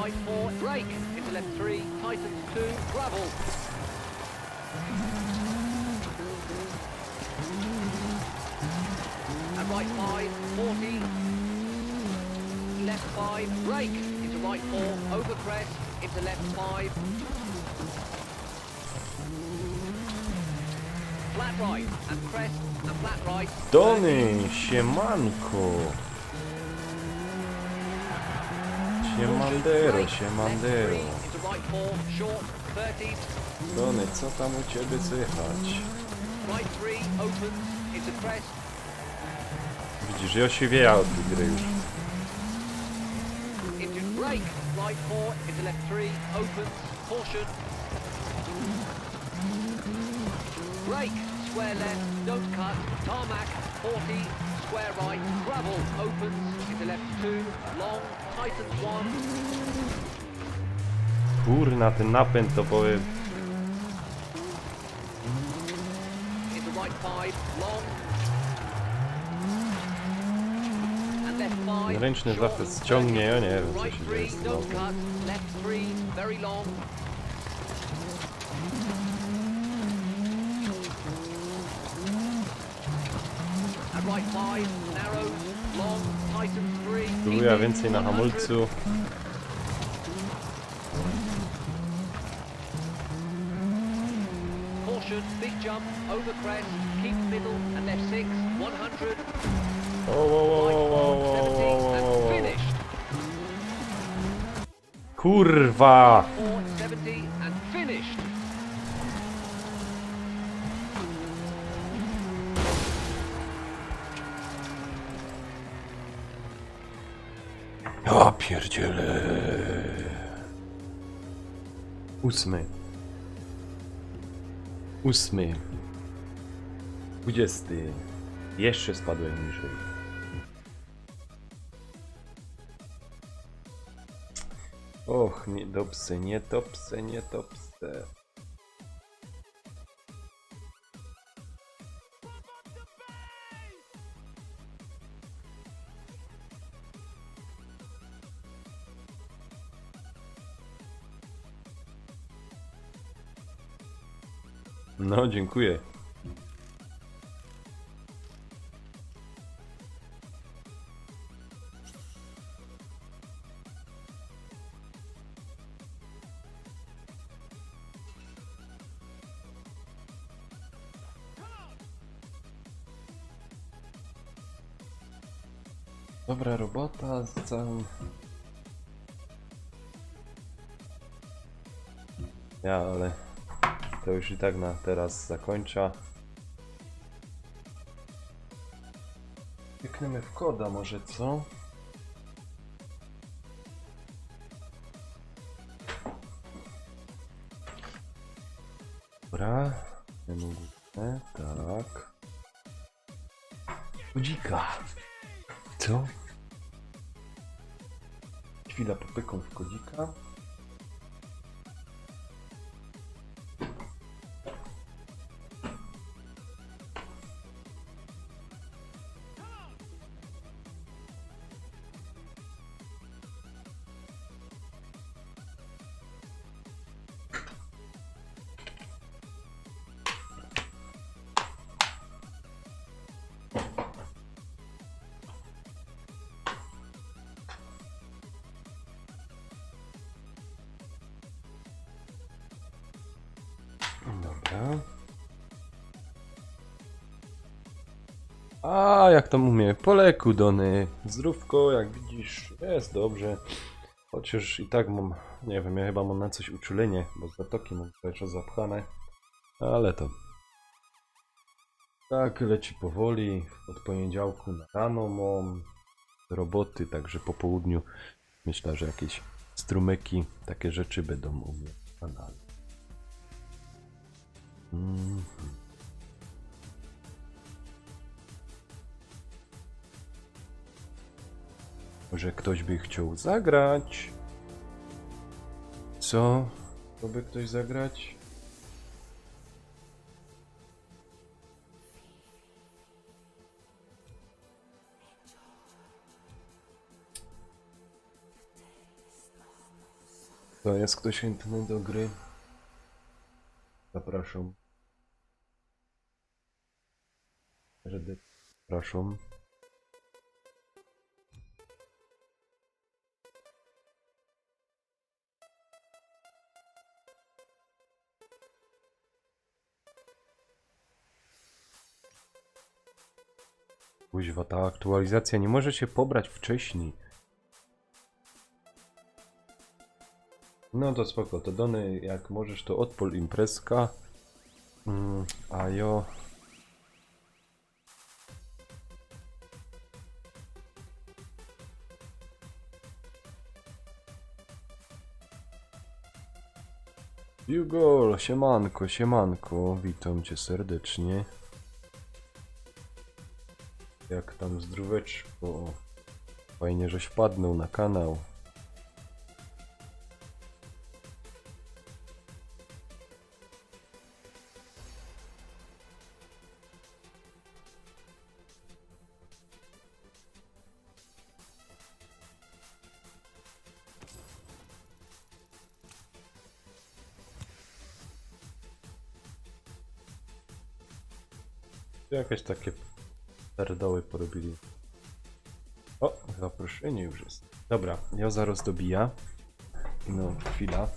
Right 4, brake, into left 3, tightens 2, gravel. And right 5, 40. Left 5, brake, into right 4, over crest, into left 5. Flat right, and crest, and flat right. Tony, siemanko. Siemandero, Left siemandero. 3, into right 4, short, 30. Tony, co tam u ciebie słychać? Right 3, opens, into crest. Widzisz, ja się wieja od tej gry już. Into brake, right 4, into left 3, opens, caution. Brake, square left, don't cut, tarmac, 40, square right, gravel, opens, into left 2, long, tightens 1. Kurna, ten napęd to powiem. Into right 5, long. And left 5, Ręczny short, zachwyt ściągnie, ja nie wiem co right się 3, dzieje z tym don't autem. cut, left 3, very long. And right 5, narrows, long, tightens 3. Próbuję więcej na hamulcu. Caution, big jump, over crest, keep middle, and left 6, 100. O, o, o, o, o, o, Kurwa! 470 and finished. O pierdziele. 8. 8. 20. Jeszcze spadłem niżej. Och, nie dobrze, nie dobrze, nie dobrze. No, dziękuję. Dobra robota z całym... Ja, ale to już i tak na teraz zakończę. Klikniemy w koda może, co? Dobra, nie mógł, tak. Kodzika. Co? Chwila, popyką w kodzika. Dobra. A jak tam umie? Poleku Dony. Zdrówko, jak widzisz, jest dobrze. Chociaż i tak mam, nie wiem, ja chyba mam na coś uczulenie, bo zatoki mam cały zapchane. Ale to... Tak, leci powoli. Od poniedziałku na rano mam roboty, także po południu myślę, że jakieś strumyki, takie rzeczy będą u mnie w kanale. Może ktoś by chciał zagrać? Co? Chciałby ktoś zagrać? To jest ktoś chętny do gry? Zapraszam. Zapraszam. Kuźwa, ta aktualizacja nie może się pobrać wcześniej. No to spoko, to Dony, jak możesz to odpal imprezka. A jo... Jugol, siemanko, siemanko, witam cię serdecznie. Jak tam zdróweczko? Fajnie, żeś wpadnął na kanał. Jakieś takie pierdoły porobili. O, zaproszenie już jest. Dobra, ja zaraz dobija. No, chwila.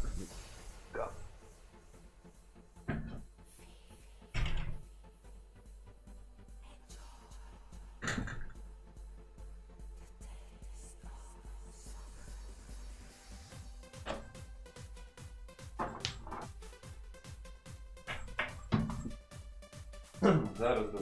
Zaraz do...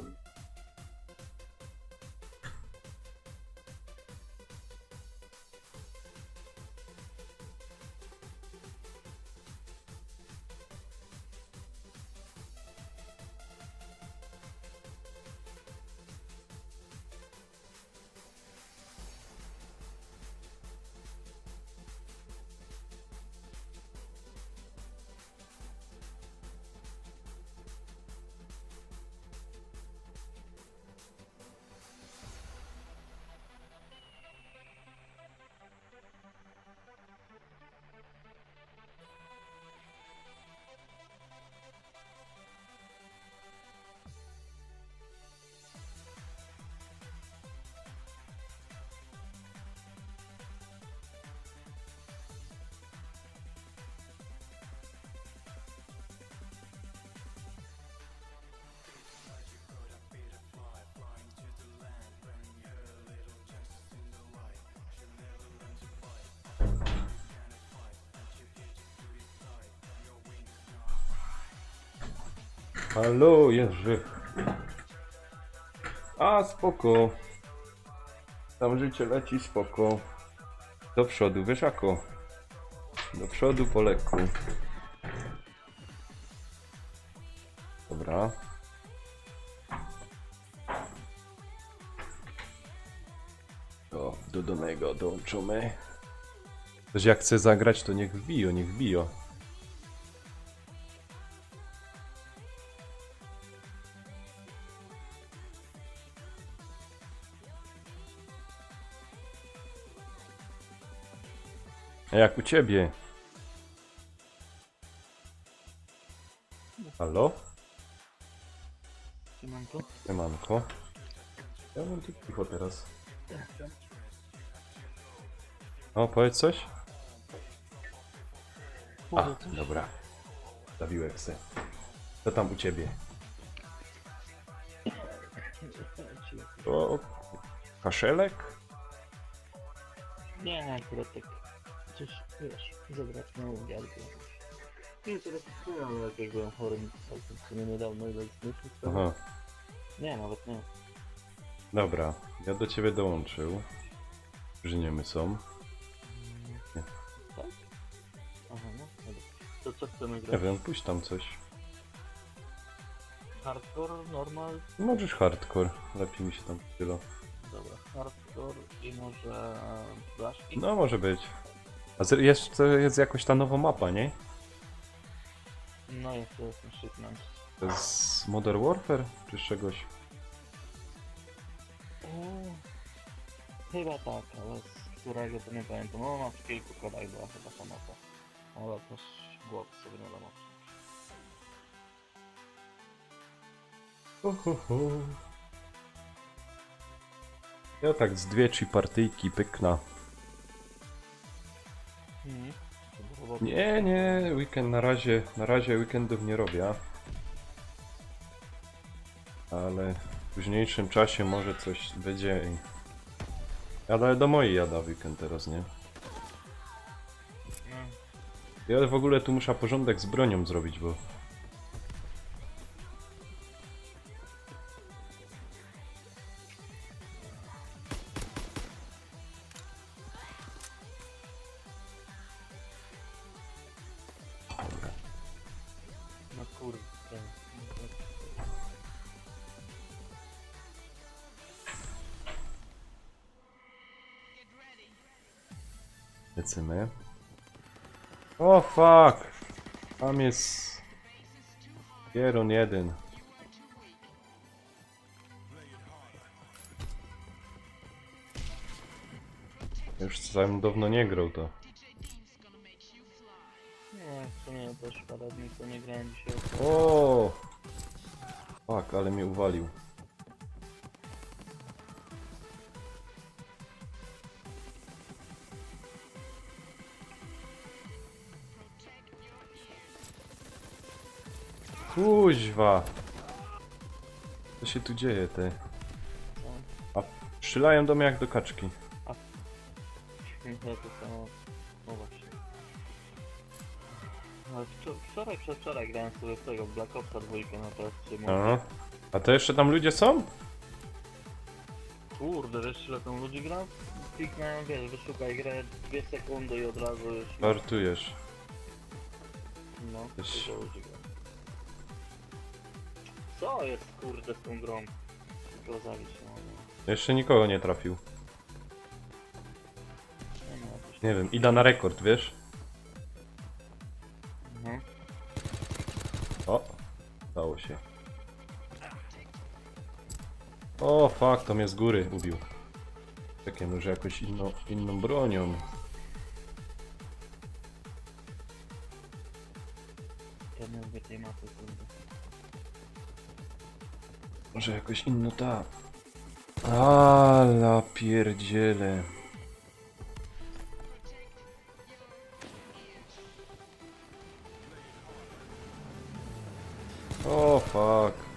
Halo, Jerzy. A, spoko. Tam życie leci, spoko. Do przodu, wiesz jako? Do przodu po lekku. Dobra. Do Donego dołączymy. Ktoś jak chce zagrać, to niech wbijo, niech wbijo. A jak u ciebie? Halo? Siemanko. Siemanko. Ja mam tu cicho teraz. O, powiedz coś? A, dobra. Zawiłem se. Co tam u ciebie? O, kaszelek? Nie, akurat tak coś, wiesz, zabrać na uwagę. Nie, teraz nie, ale jakoś byłem chory całkiem w sumie niedawno i bez myśli. Aha, Nie, nawet nie. dobra. Ja do ciebie dołączył. Żyniemy są. Nie. Tak? Aha, no, dobra. To co chcemy Nie grać? wiem, puść tam coś. Hardcore, normal? Możesz hardcore. Lepiej mi się tam chwilę. Dobra, hardcore i może blaszki? No, może być. A jeszcze jest jakoś ta nowa mapa, nie? No jest, jest na shipment. To jest Modern Warfare? Czy z czegoś? Chyba tak, ale z którego to nie pamiętam. No na kilku kodach była chyba ta mapa. Ale też głowy sobie nie dam. Ja tak z 2-3 partyjki pykna. Nie, weekend na razie weekendów nie robię. Ale w późniejszym czasie może coś będzie i... Ale do mojej jada weekend teraz, nie? Ja w ogóle tu muszę porządek z bronią zrobić, bo... No kurde. Lecimy. O fuck! Tam jest... Pierun jeden. Już sam dawno nie grał to. Nie, w sumie też paradnik to nie grałem dzisiaj. O! Fuck, ale mnie uwalił. Kuźwa! Co się tu dzieje, te? A strzelają do mnie jak do kaczki. Chyba to samo. No właśnie. Ale wczoraj, przedwczoraj grałem sobie w tego Black Opsa 2 na PS3. Aha. A to jeszcze tam ludzie są? Kurde, wiesz ile tam ludzi gra? Kliknąłem, wiesz, wyszukaj grę 2 sekundy i od razu już... Żartujesz. No, Wiesz. dużo ludzi gra. Co jest kurde z tą grą? Tylko zabić nie mogę. Jeszcze nikogo nie trafił. Nie ma jakoś... Nie wiem, Ida na rekord, wiesz? No. O, stało się. O, fuck, to mnie z góry ubił. Takie może jakoś inną bronią. Ja nie lubię tej mapy, kurde. Może jakoś inną ta. Ala pierdziele. O, fuck.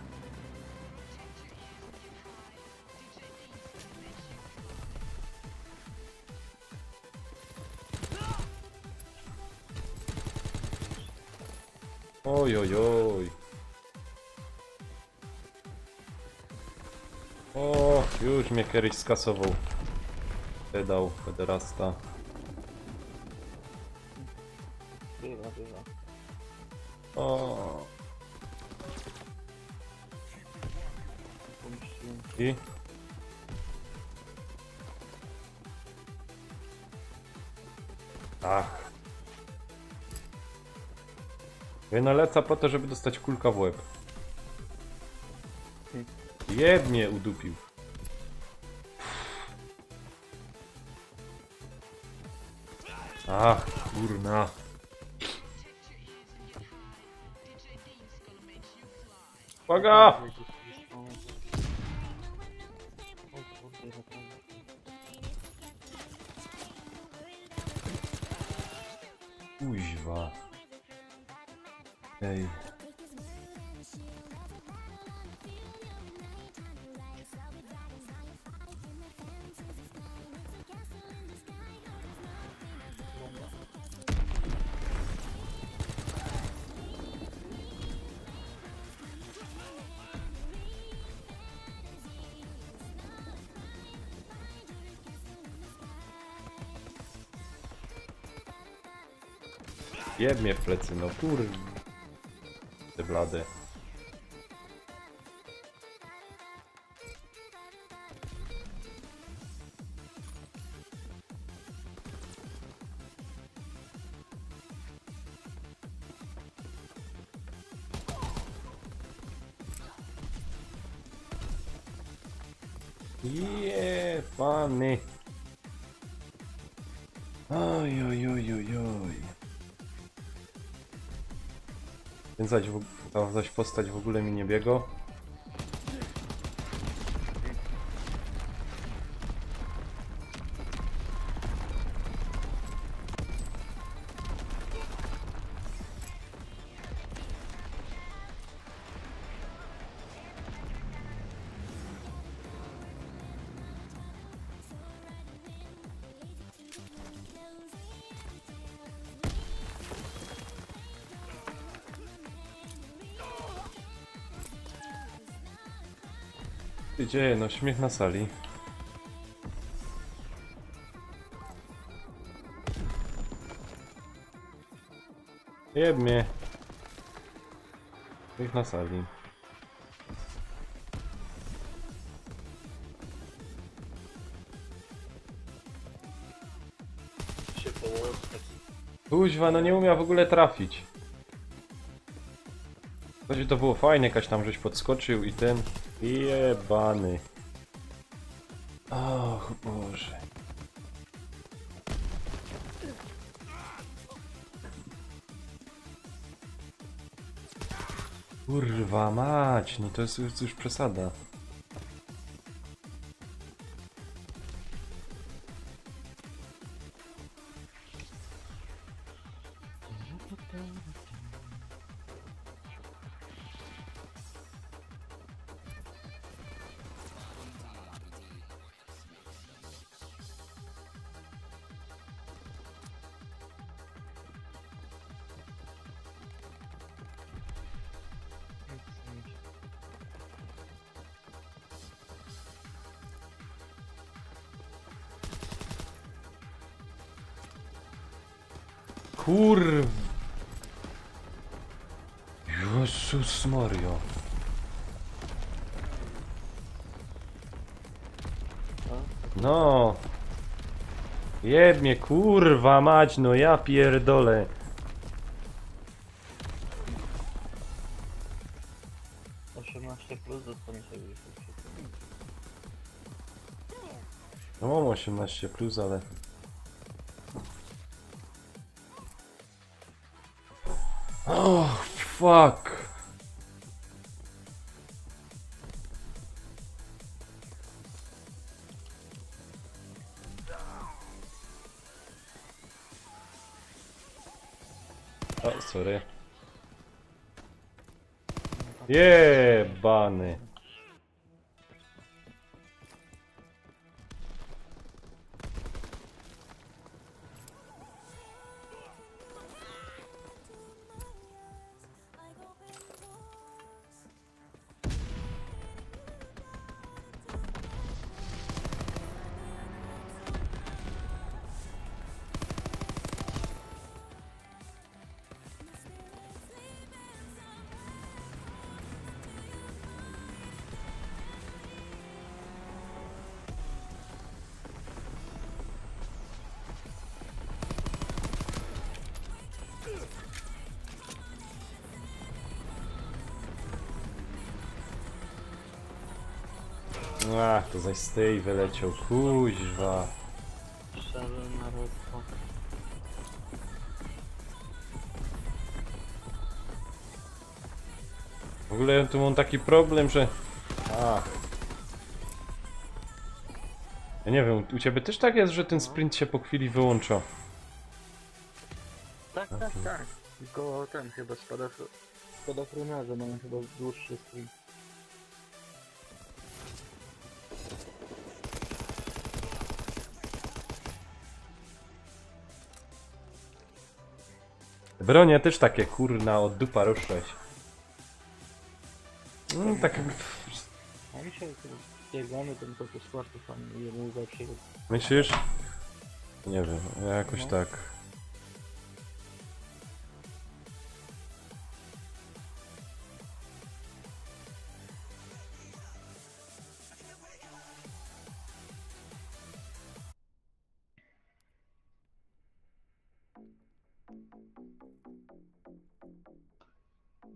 Oj, oj, oj. O, już mnie kiedyś skasował. Pedał, pederasta. Bywa. O. Pomyśliłem. I? Ach. Ja naleca po to, żeby dostać kulka w łeb. Jebnie udupił. Ach, kurna. Uwaga! O kurde, naprawdę. Kuźwa. Ej. Jeb mnie w plecy, no kur... Te blade. Pany. Oj, oj, oj, oj, oj. Ten zaś postać w ogóle mi nie biego. Co się dzieje? No śmiech na sali. Jeb mnie. Śmiech na sali. Się połoskać. Kuźwa, no nie umiał w ogóle trafić. Znaczy to było fajne, jakaś tam żeś podskoczył i ten... Jebany. Och Boże. Kurwa mać, no to jest już przesada. Kurw... Jezus Mario. No. Jeb mnie, kurwa mać, no ja pierdolę. No. 18 plus dostaniesz jak już. No mam 18 plus, ale... Oh, fuck. O, sorry. Jebany. Ach, to zaś z tej wyleciał, kuźwa. Szczerze na ręko. W ogóle ja tu mam taki problem, że... Ach. Ja nie wiem, u ciebie też tak jest, że ten sprint się po chwili wyłącza? Tak, tak, tak. Tylko ten chyba spadochroniarze mają chyba dłuższy stream. Bronie też takie, kurna, od dupa ruszać. Tak... A mi się biegamy, ten to czwarty fan i jeden zawsze jest. Myślisz? Nie wiem, ja jakoś No. tak...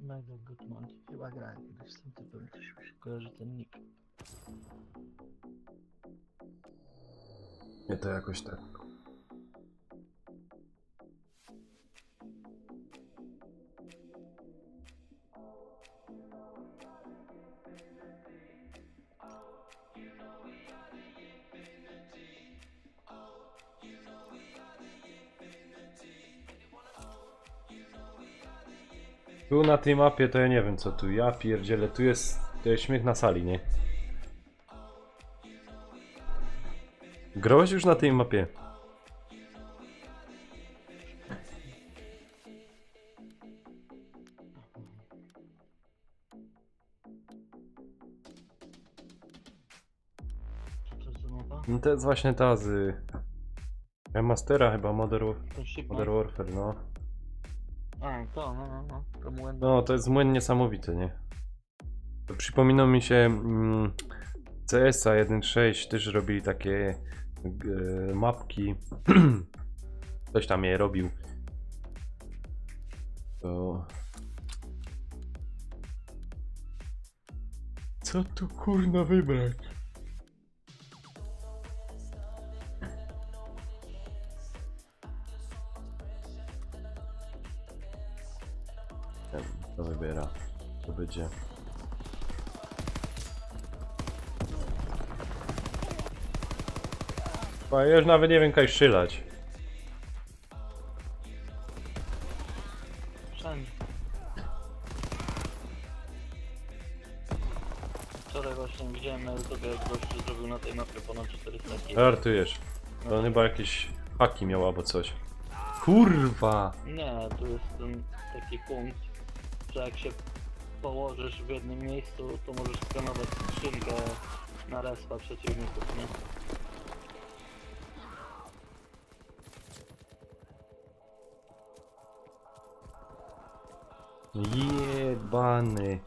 Mega good monkey. Chyba grałem kiedyś z tym typem, coś mi się kojarzy ten nick. Nie, to jakoś tak... Tu na tej mapie to ja nie wiem co tu, ja pierdzielę, tu jest śmiech na sali, nie? Grałeś już na tej mapie? Co to jest za mapa? No to jest właśnie ta z... Remastera chyba, Ten ship Modern Warfare, no. A, to, no. To młyn. No, to jest młyn niesamowity, nie? To przypomina mi się CS-a 1.6, też robili takie mapki. Ktoś tam je robił. To... Co tu kurna wybrać? To wybiera. To będzie. Bo ja już nawet nie wiem jak strzelać. Wszędzie. Wczoraj właśnie widziałem na YouTube, jak gościu zrobił na tej mapie ponad 400 kg. Żartujesz. To on chyba jakieś haki miał albo coś. Kurwa! Nie, tu jest ten taki punkt, że jak się położysz w jednym miejscu, to możesz skanować skrzynkę na respa przeciwników, nie? Jebany.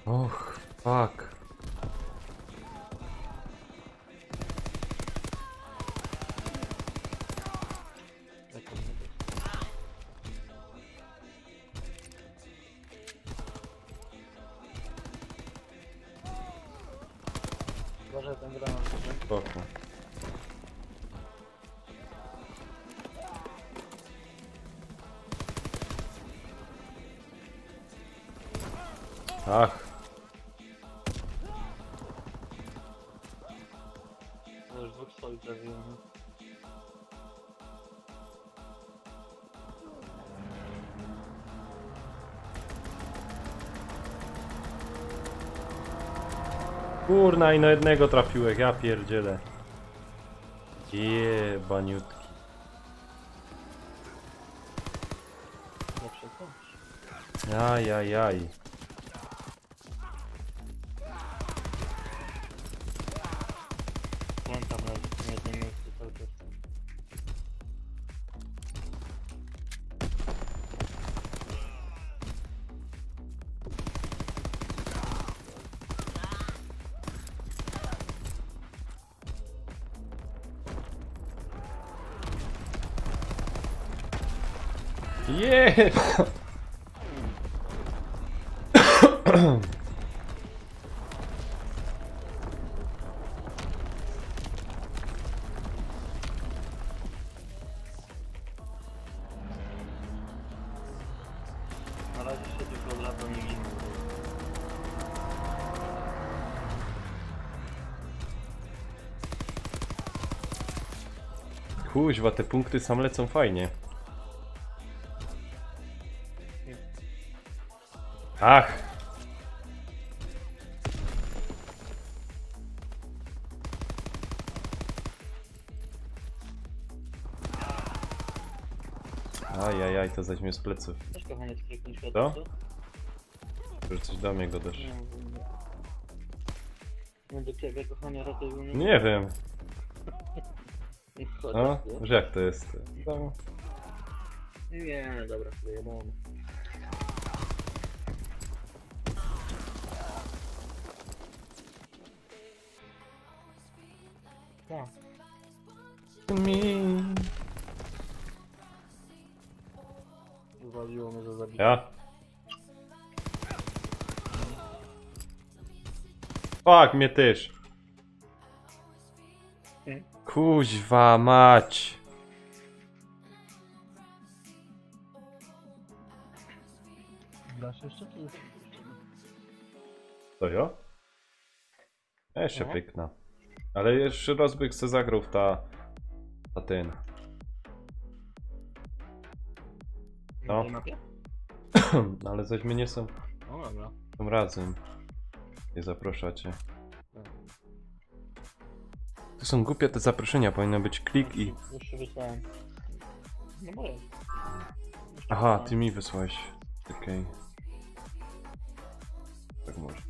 Och, fuck. Uważaj ten granat. Spoko. Ach, To już dwóch stoi zawijany. kurna i na jednego trafiłek, ja pierdzielę. Jebaniutki. Nie przekończ. Ajajaj. Pamiętam raz na jednym miejscu cały czas. Jeb! Na razie się tylko od razu nie widzę. Kuźwa, te punkty sam lecą fajnie. Ach! Ajajaj, to zaś mnie z pleców. Też kochanie stryknąć światło, co? Że coś do mnie godasz. Nie wiem. No do ciebie kochanie ratuj mnie. Nie wiem. Chodź, No, nie? że jak to jest? No. Nie, dobra, wyjebamy. Tak. Wywaliło mnie za zabicie. Ja? Fuck, mnie też. Kuźwa mać. Grasz jeszcze czy już? To ja? Jeszcze No. pykna. Ale jeszcze raz by chce zagrał w ta ten. No. Na tej mapie? Ale zaś mnie nie są No dobra. tym razem. Nie zapraszacie. To są głupie te zaproszenia, powinno być klik i... Już się wysłałem. No bo jest. Aha, ty mi wysłałeś. Okej. Tak może.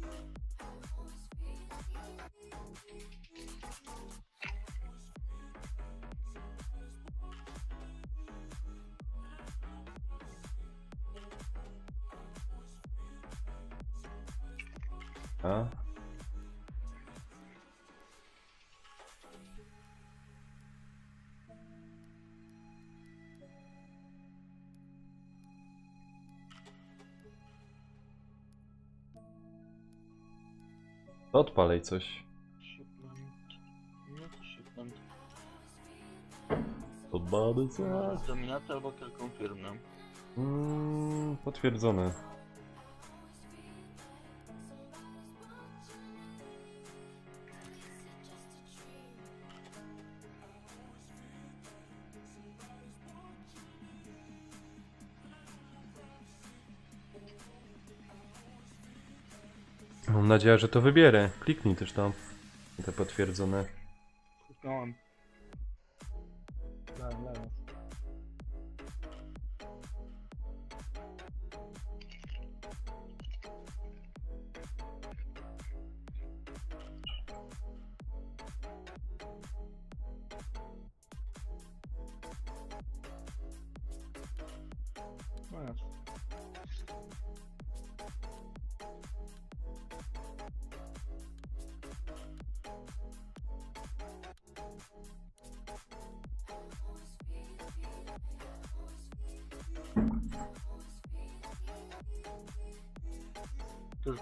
A? Odpalej coś. Shipment. No to shipment. Odpalej coś. Może dominacja albo kill confirm. Potwierdzone. Mam nadzieję, że to wybierę. Kliknij też tam. Te potwierdzone. Kliknąłem. Dałem. No jest.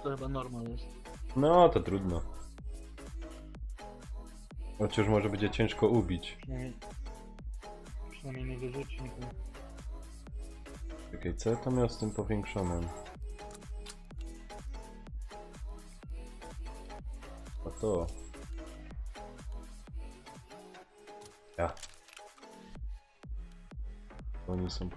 To chyba normal jest. No to trudno. Chociaż może będzie ciężko ubić. Przynajmniej nie wyrzuci nikogo. Czekaj, co ja to miał z tym powiększonym? A to... Ja. Oni są...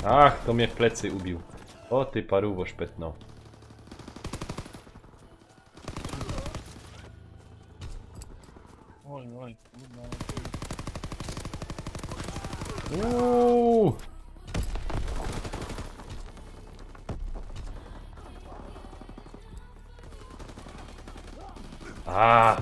Ach, to mnie w plecy ubił. O ty paruwo szpetno. Oj, oj, kurwa. Uuu. A.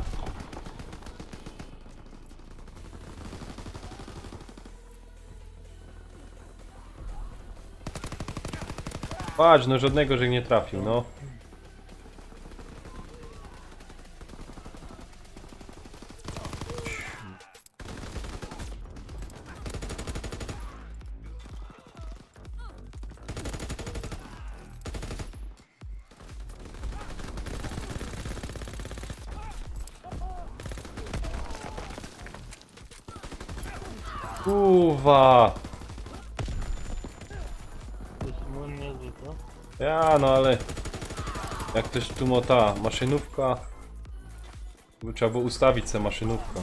Patrz, no żadnego, że nie trafił, no. Kurwa. To jest młyn niezły, co? Ja, no ale... Jak też tu ma ta maszynówka... Trzeba było ustawić sobie maszynówkę.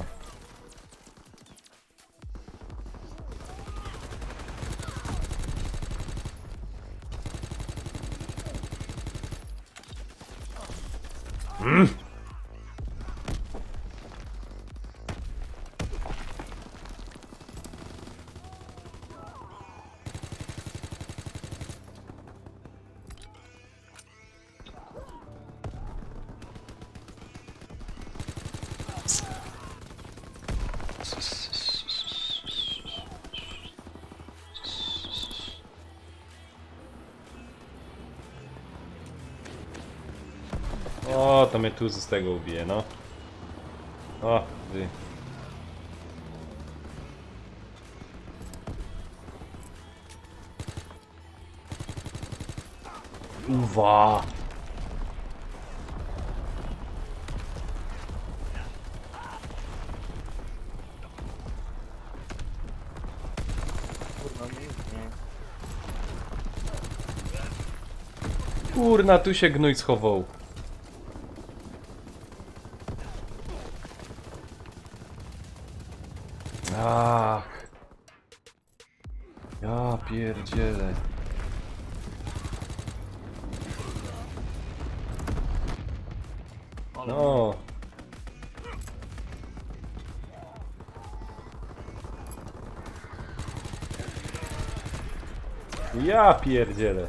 O, to mnie tu z tego ubije, no. O, ty. Uwa. Kurwa, nic, nie. Kurna, tu się gnój schował. Ach. Ja pierdzielę. Ale No. Ja pierdzielę.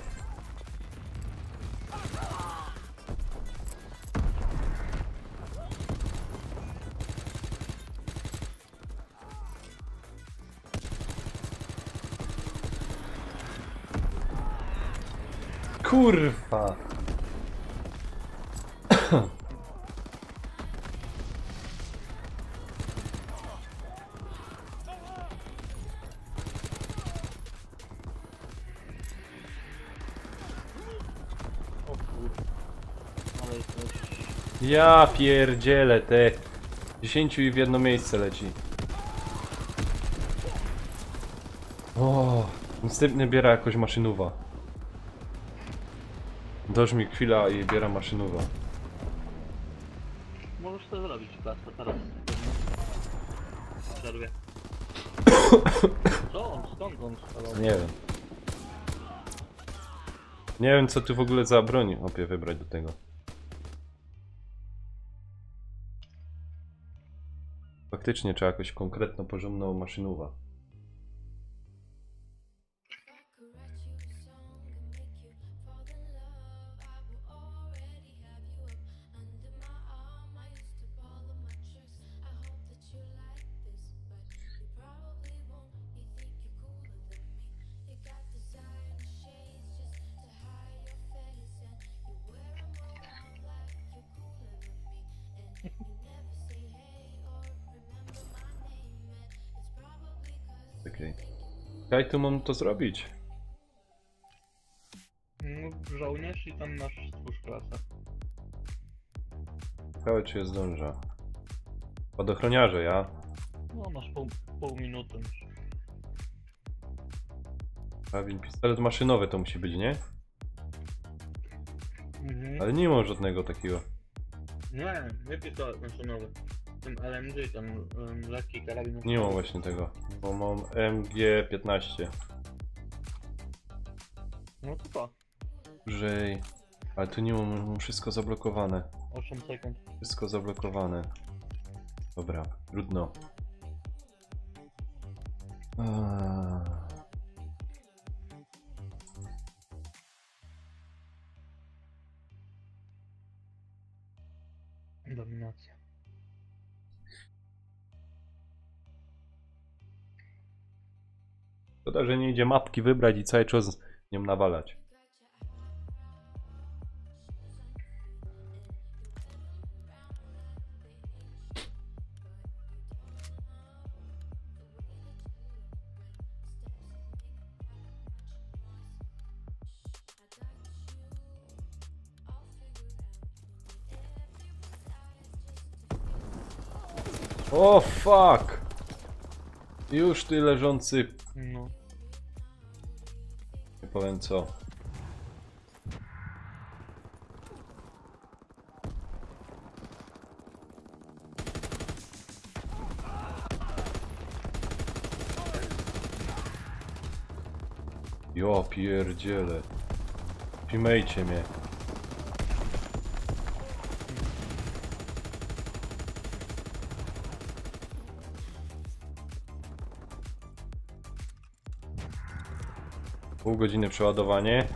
Kurwa. O kurwa. Ale jest Ja pierdzielę te 10 i w jedno miejsce leci. O, następny biera jakoś maszynowa. Doż mi chwila i biera maszynowa. Możesz to zrobić, Blasko, teraz. W przerwie. Co on? Skąd on strzelał? Nie wiem. Nie wiem co tu w ogóle za broń opie wybrać do tego. Faktycznie trzeba jakoś konkretną, porządną maszynówę. Okej. Jak tu mam to zrobić? No, żołnierz i tam masz stwórz klasę. Ciekawe czy je zdążę. Spadochroniarze, ja. No, masz pół minuty. Karabin, pistolet maszynowy to musi być, nie? Mhm. Ale nie mam żadnego takiego. Nie pistolet maszynowy. Ten LMG, ten lekki karabin. Nie mam właśnie tego, bo mam MG15. No to co? Dłużej. Ale tu nie mam wszystko zablokowane. 8 sekund. Wszystko zablokowane. Dobra, trudno. Dominacja. Szkoda, że nie idzie mapki wybrać i cały czas nią nawalać. O fuck! Już ty leżący. No. Nie powiem co. Jo pierdziele. Teammate'cie mnie. Pół godziny przeładowanie.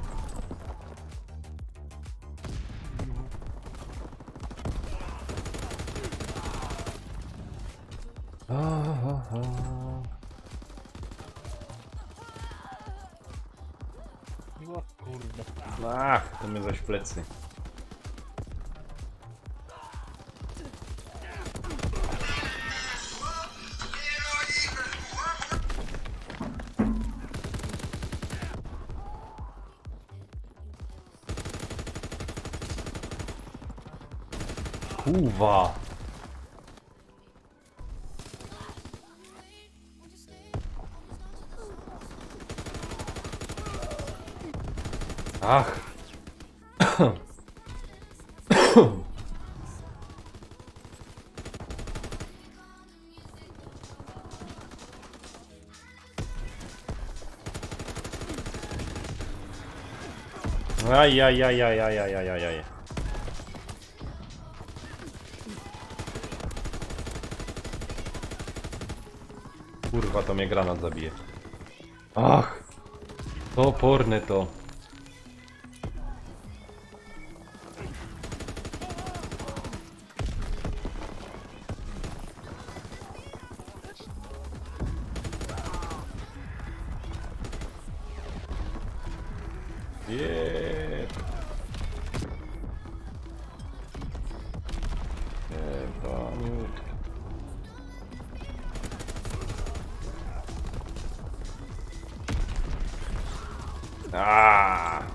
O kurde. Ach, to mnie zaś w plecy. Kurwa. Ach. Ajajajajajajajajaj. Kurwa, to mnie granat zabije. Ach. To oporne to. Jeee. Jebaniutki. Aaaa.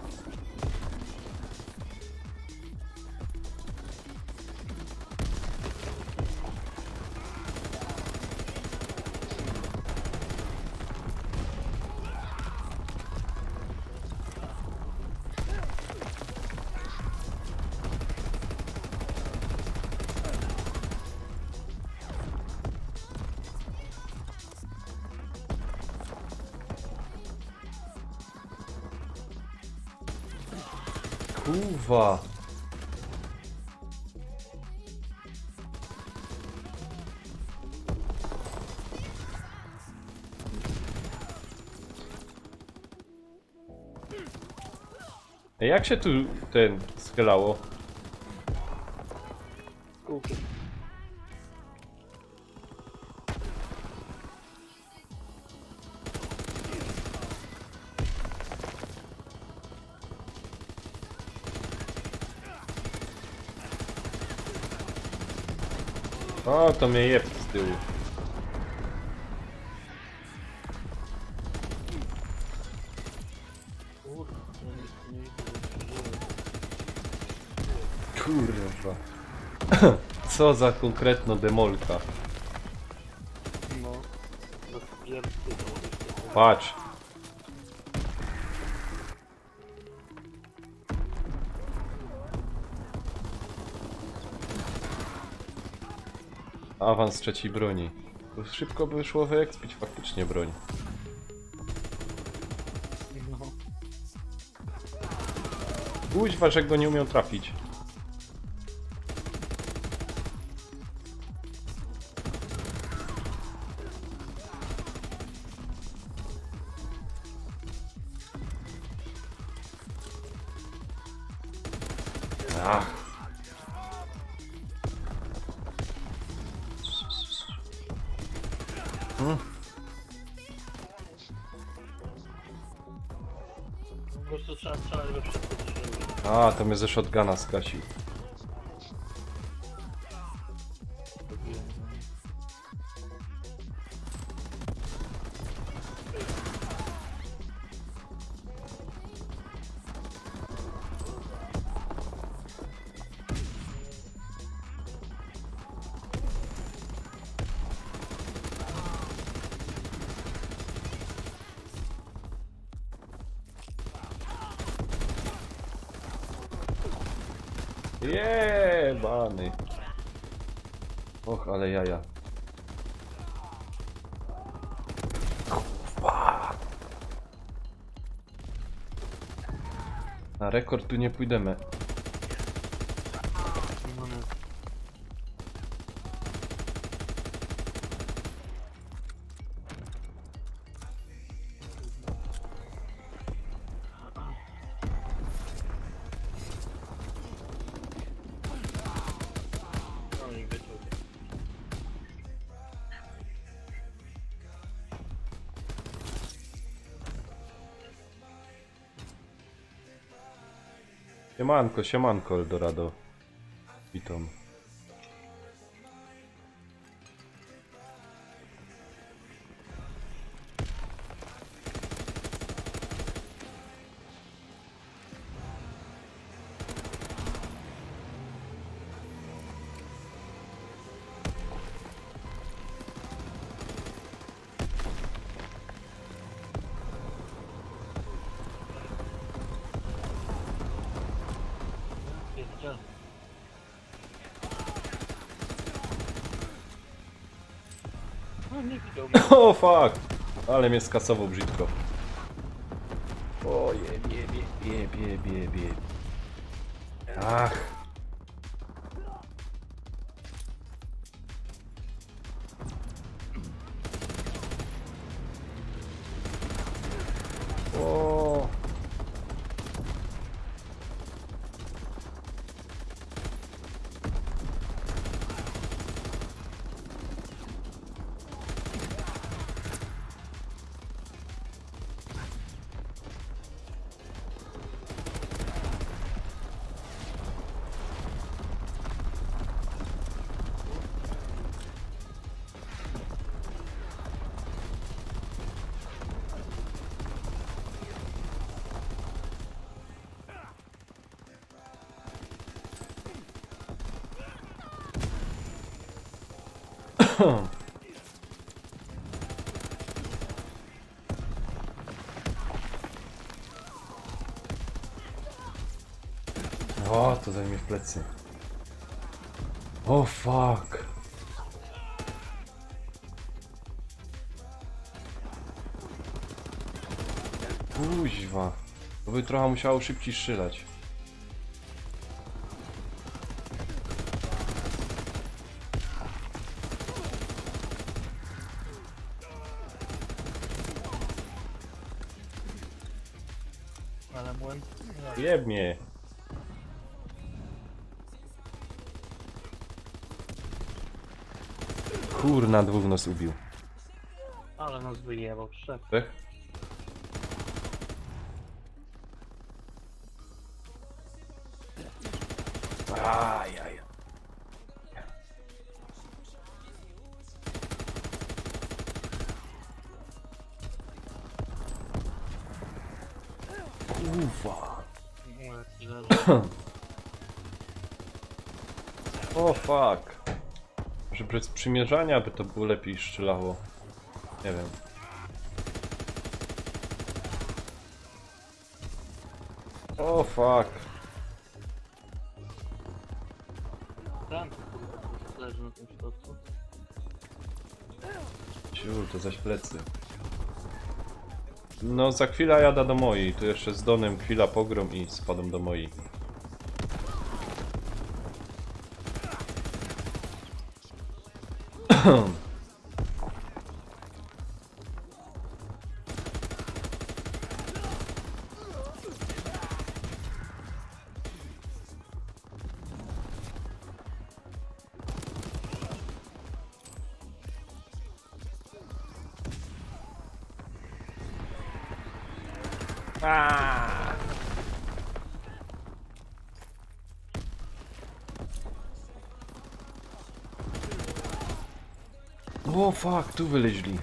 Kurwa. Ej, jak się tu ten schylało? Kółkiem. O, to mnie jeb z tyłu. Co za konkretno demolka. No. Rozpierdolę. Patrz. Awans trzeciej broni. To szybko by szło wyekspić faktycznie broń. No. Kuźwa, że go nie umiał trafić. Ach. Po prostu trzeba strzelać we wszystko, co się robi. A, to mnie ze shotguna skasił. Jebany. Och, ale jaja. Kurwa. Na rekord tu nie pójdziemy. No nie. No i wyciął. Siemanko, siemanko Eldorado. Witam. Wiedziałem. No nie widział mnie. O fuck! Ale mnie skasował brzydko. O jebie. Ach. O. O, to zajmie w plecy. O fuck. Kuźwa. To by trochę musiało szybciej strzelać. Ale młyn? Nie. Jeb mnie. Kurna, dwóch nas ubił. Ale nas wyjebał, trzech. Tak? Ajaj. Ufa. No, jak leży. O fuck. Może bez przymierzania by to było lepiej strzelało. Nie wiem. O fuck. Tam kurwa leży na tym środku. Ciul, to zaś plecy. No za chwilę jadę do mojej. Tu jeszcze z Donem chwila pogrom i spadam do mojej. O fuck, tu wyleźli.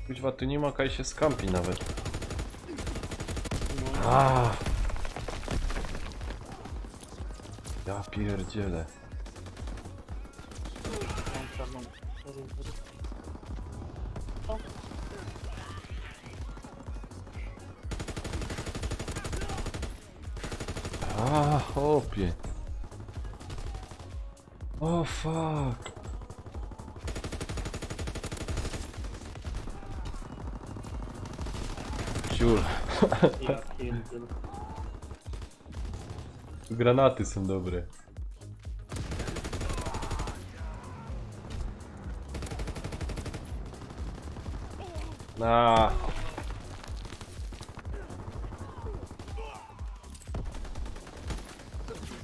Kuźwa, tu nie ma kaj się skampi nawet. A. Ja pierdzielę. Mam czarną. Co? A, chłopie. O fuck. Ciur. Ja pierdolę. Granaty są dobre. A.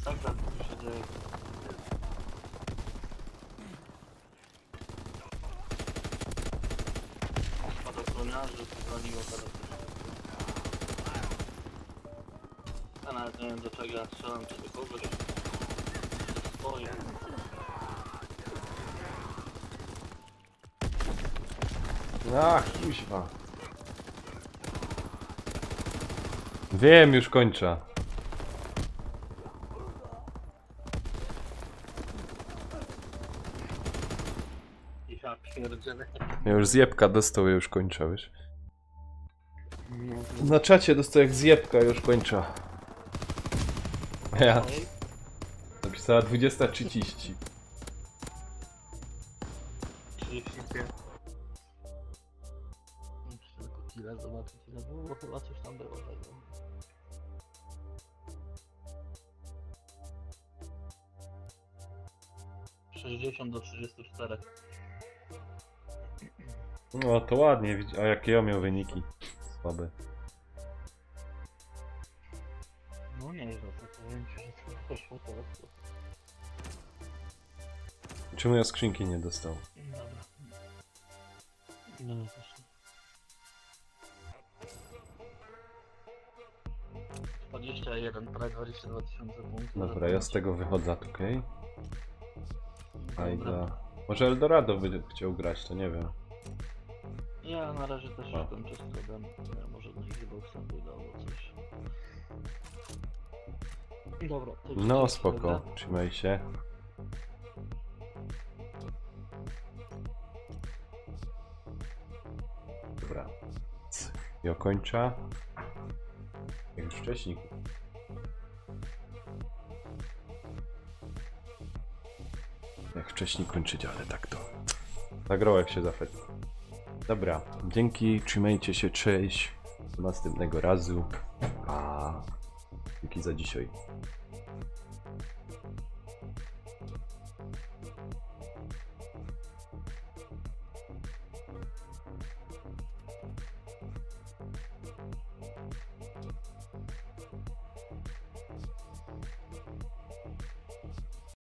Dobra, co się dzieje? Spadochroniarzy broniło teraz. Ja nawet nie wiem do czego ja strzelam, czy do kogoś. Czy swoje. Ach, kuźwa. Wiem, już kończę. Ja pierdzielę. Ja już zjebka dostał, ja już kończę, wiesz? Na czacie dostał jak zjebka, już kończę. Ja. Napisała 20:30. 35. Muszę tylko tyle zobaczyć ile było, bo chyba coś tam było tego. Do 34. No to ładnie, a jakie ja miał wyniki? Słabe. No nieźle, to powiem ci, że to poszło teraz. Czemu ja skrzynki nie dostał? Dobra. No też. 21, prawie 22 tysiące punktów. Dobra, ja z tego wychodzę, okej? Ajda. Może Eldorado by chciał grać, to nie wiem. Ja na razie też A. kończę z kodem. Ja może do Xboxa pójdę albo coś. Dobra. to No gdzieś spoko, sobie- trzymaj się. Dobra. Ja kończę. Jak już wcześniej. Jak wcześniej kończyć, ale tak to. Zagrał jak się zafet. Dobra, dzięki, trzymajcie się, cześć. Do następnego razu. A dzięki za dzisiaj.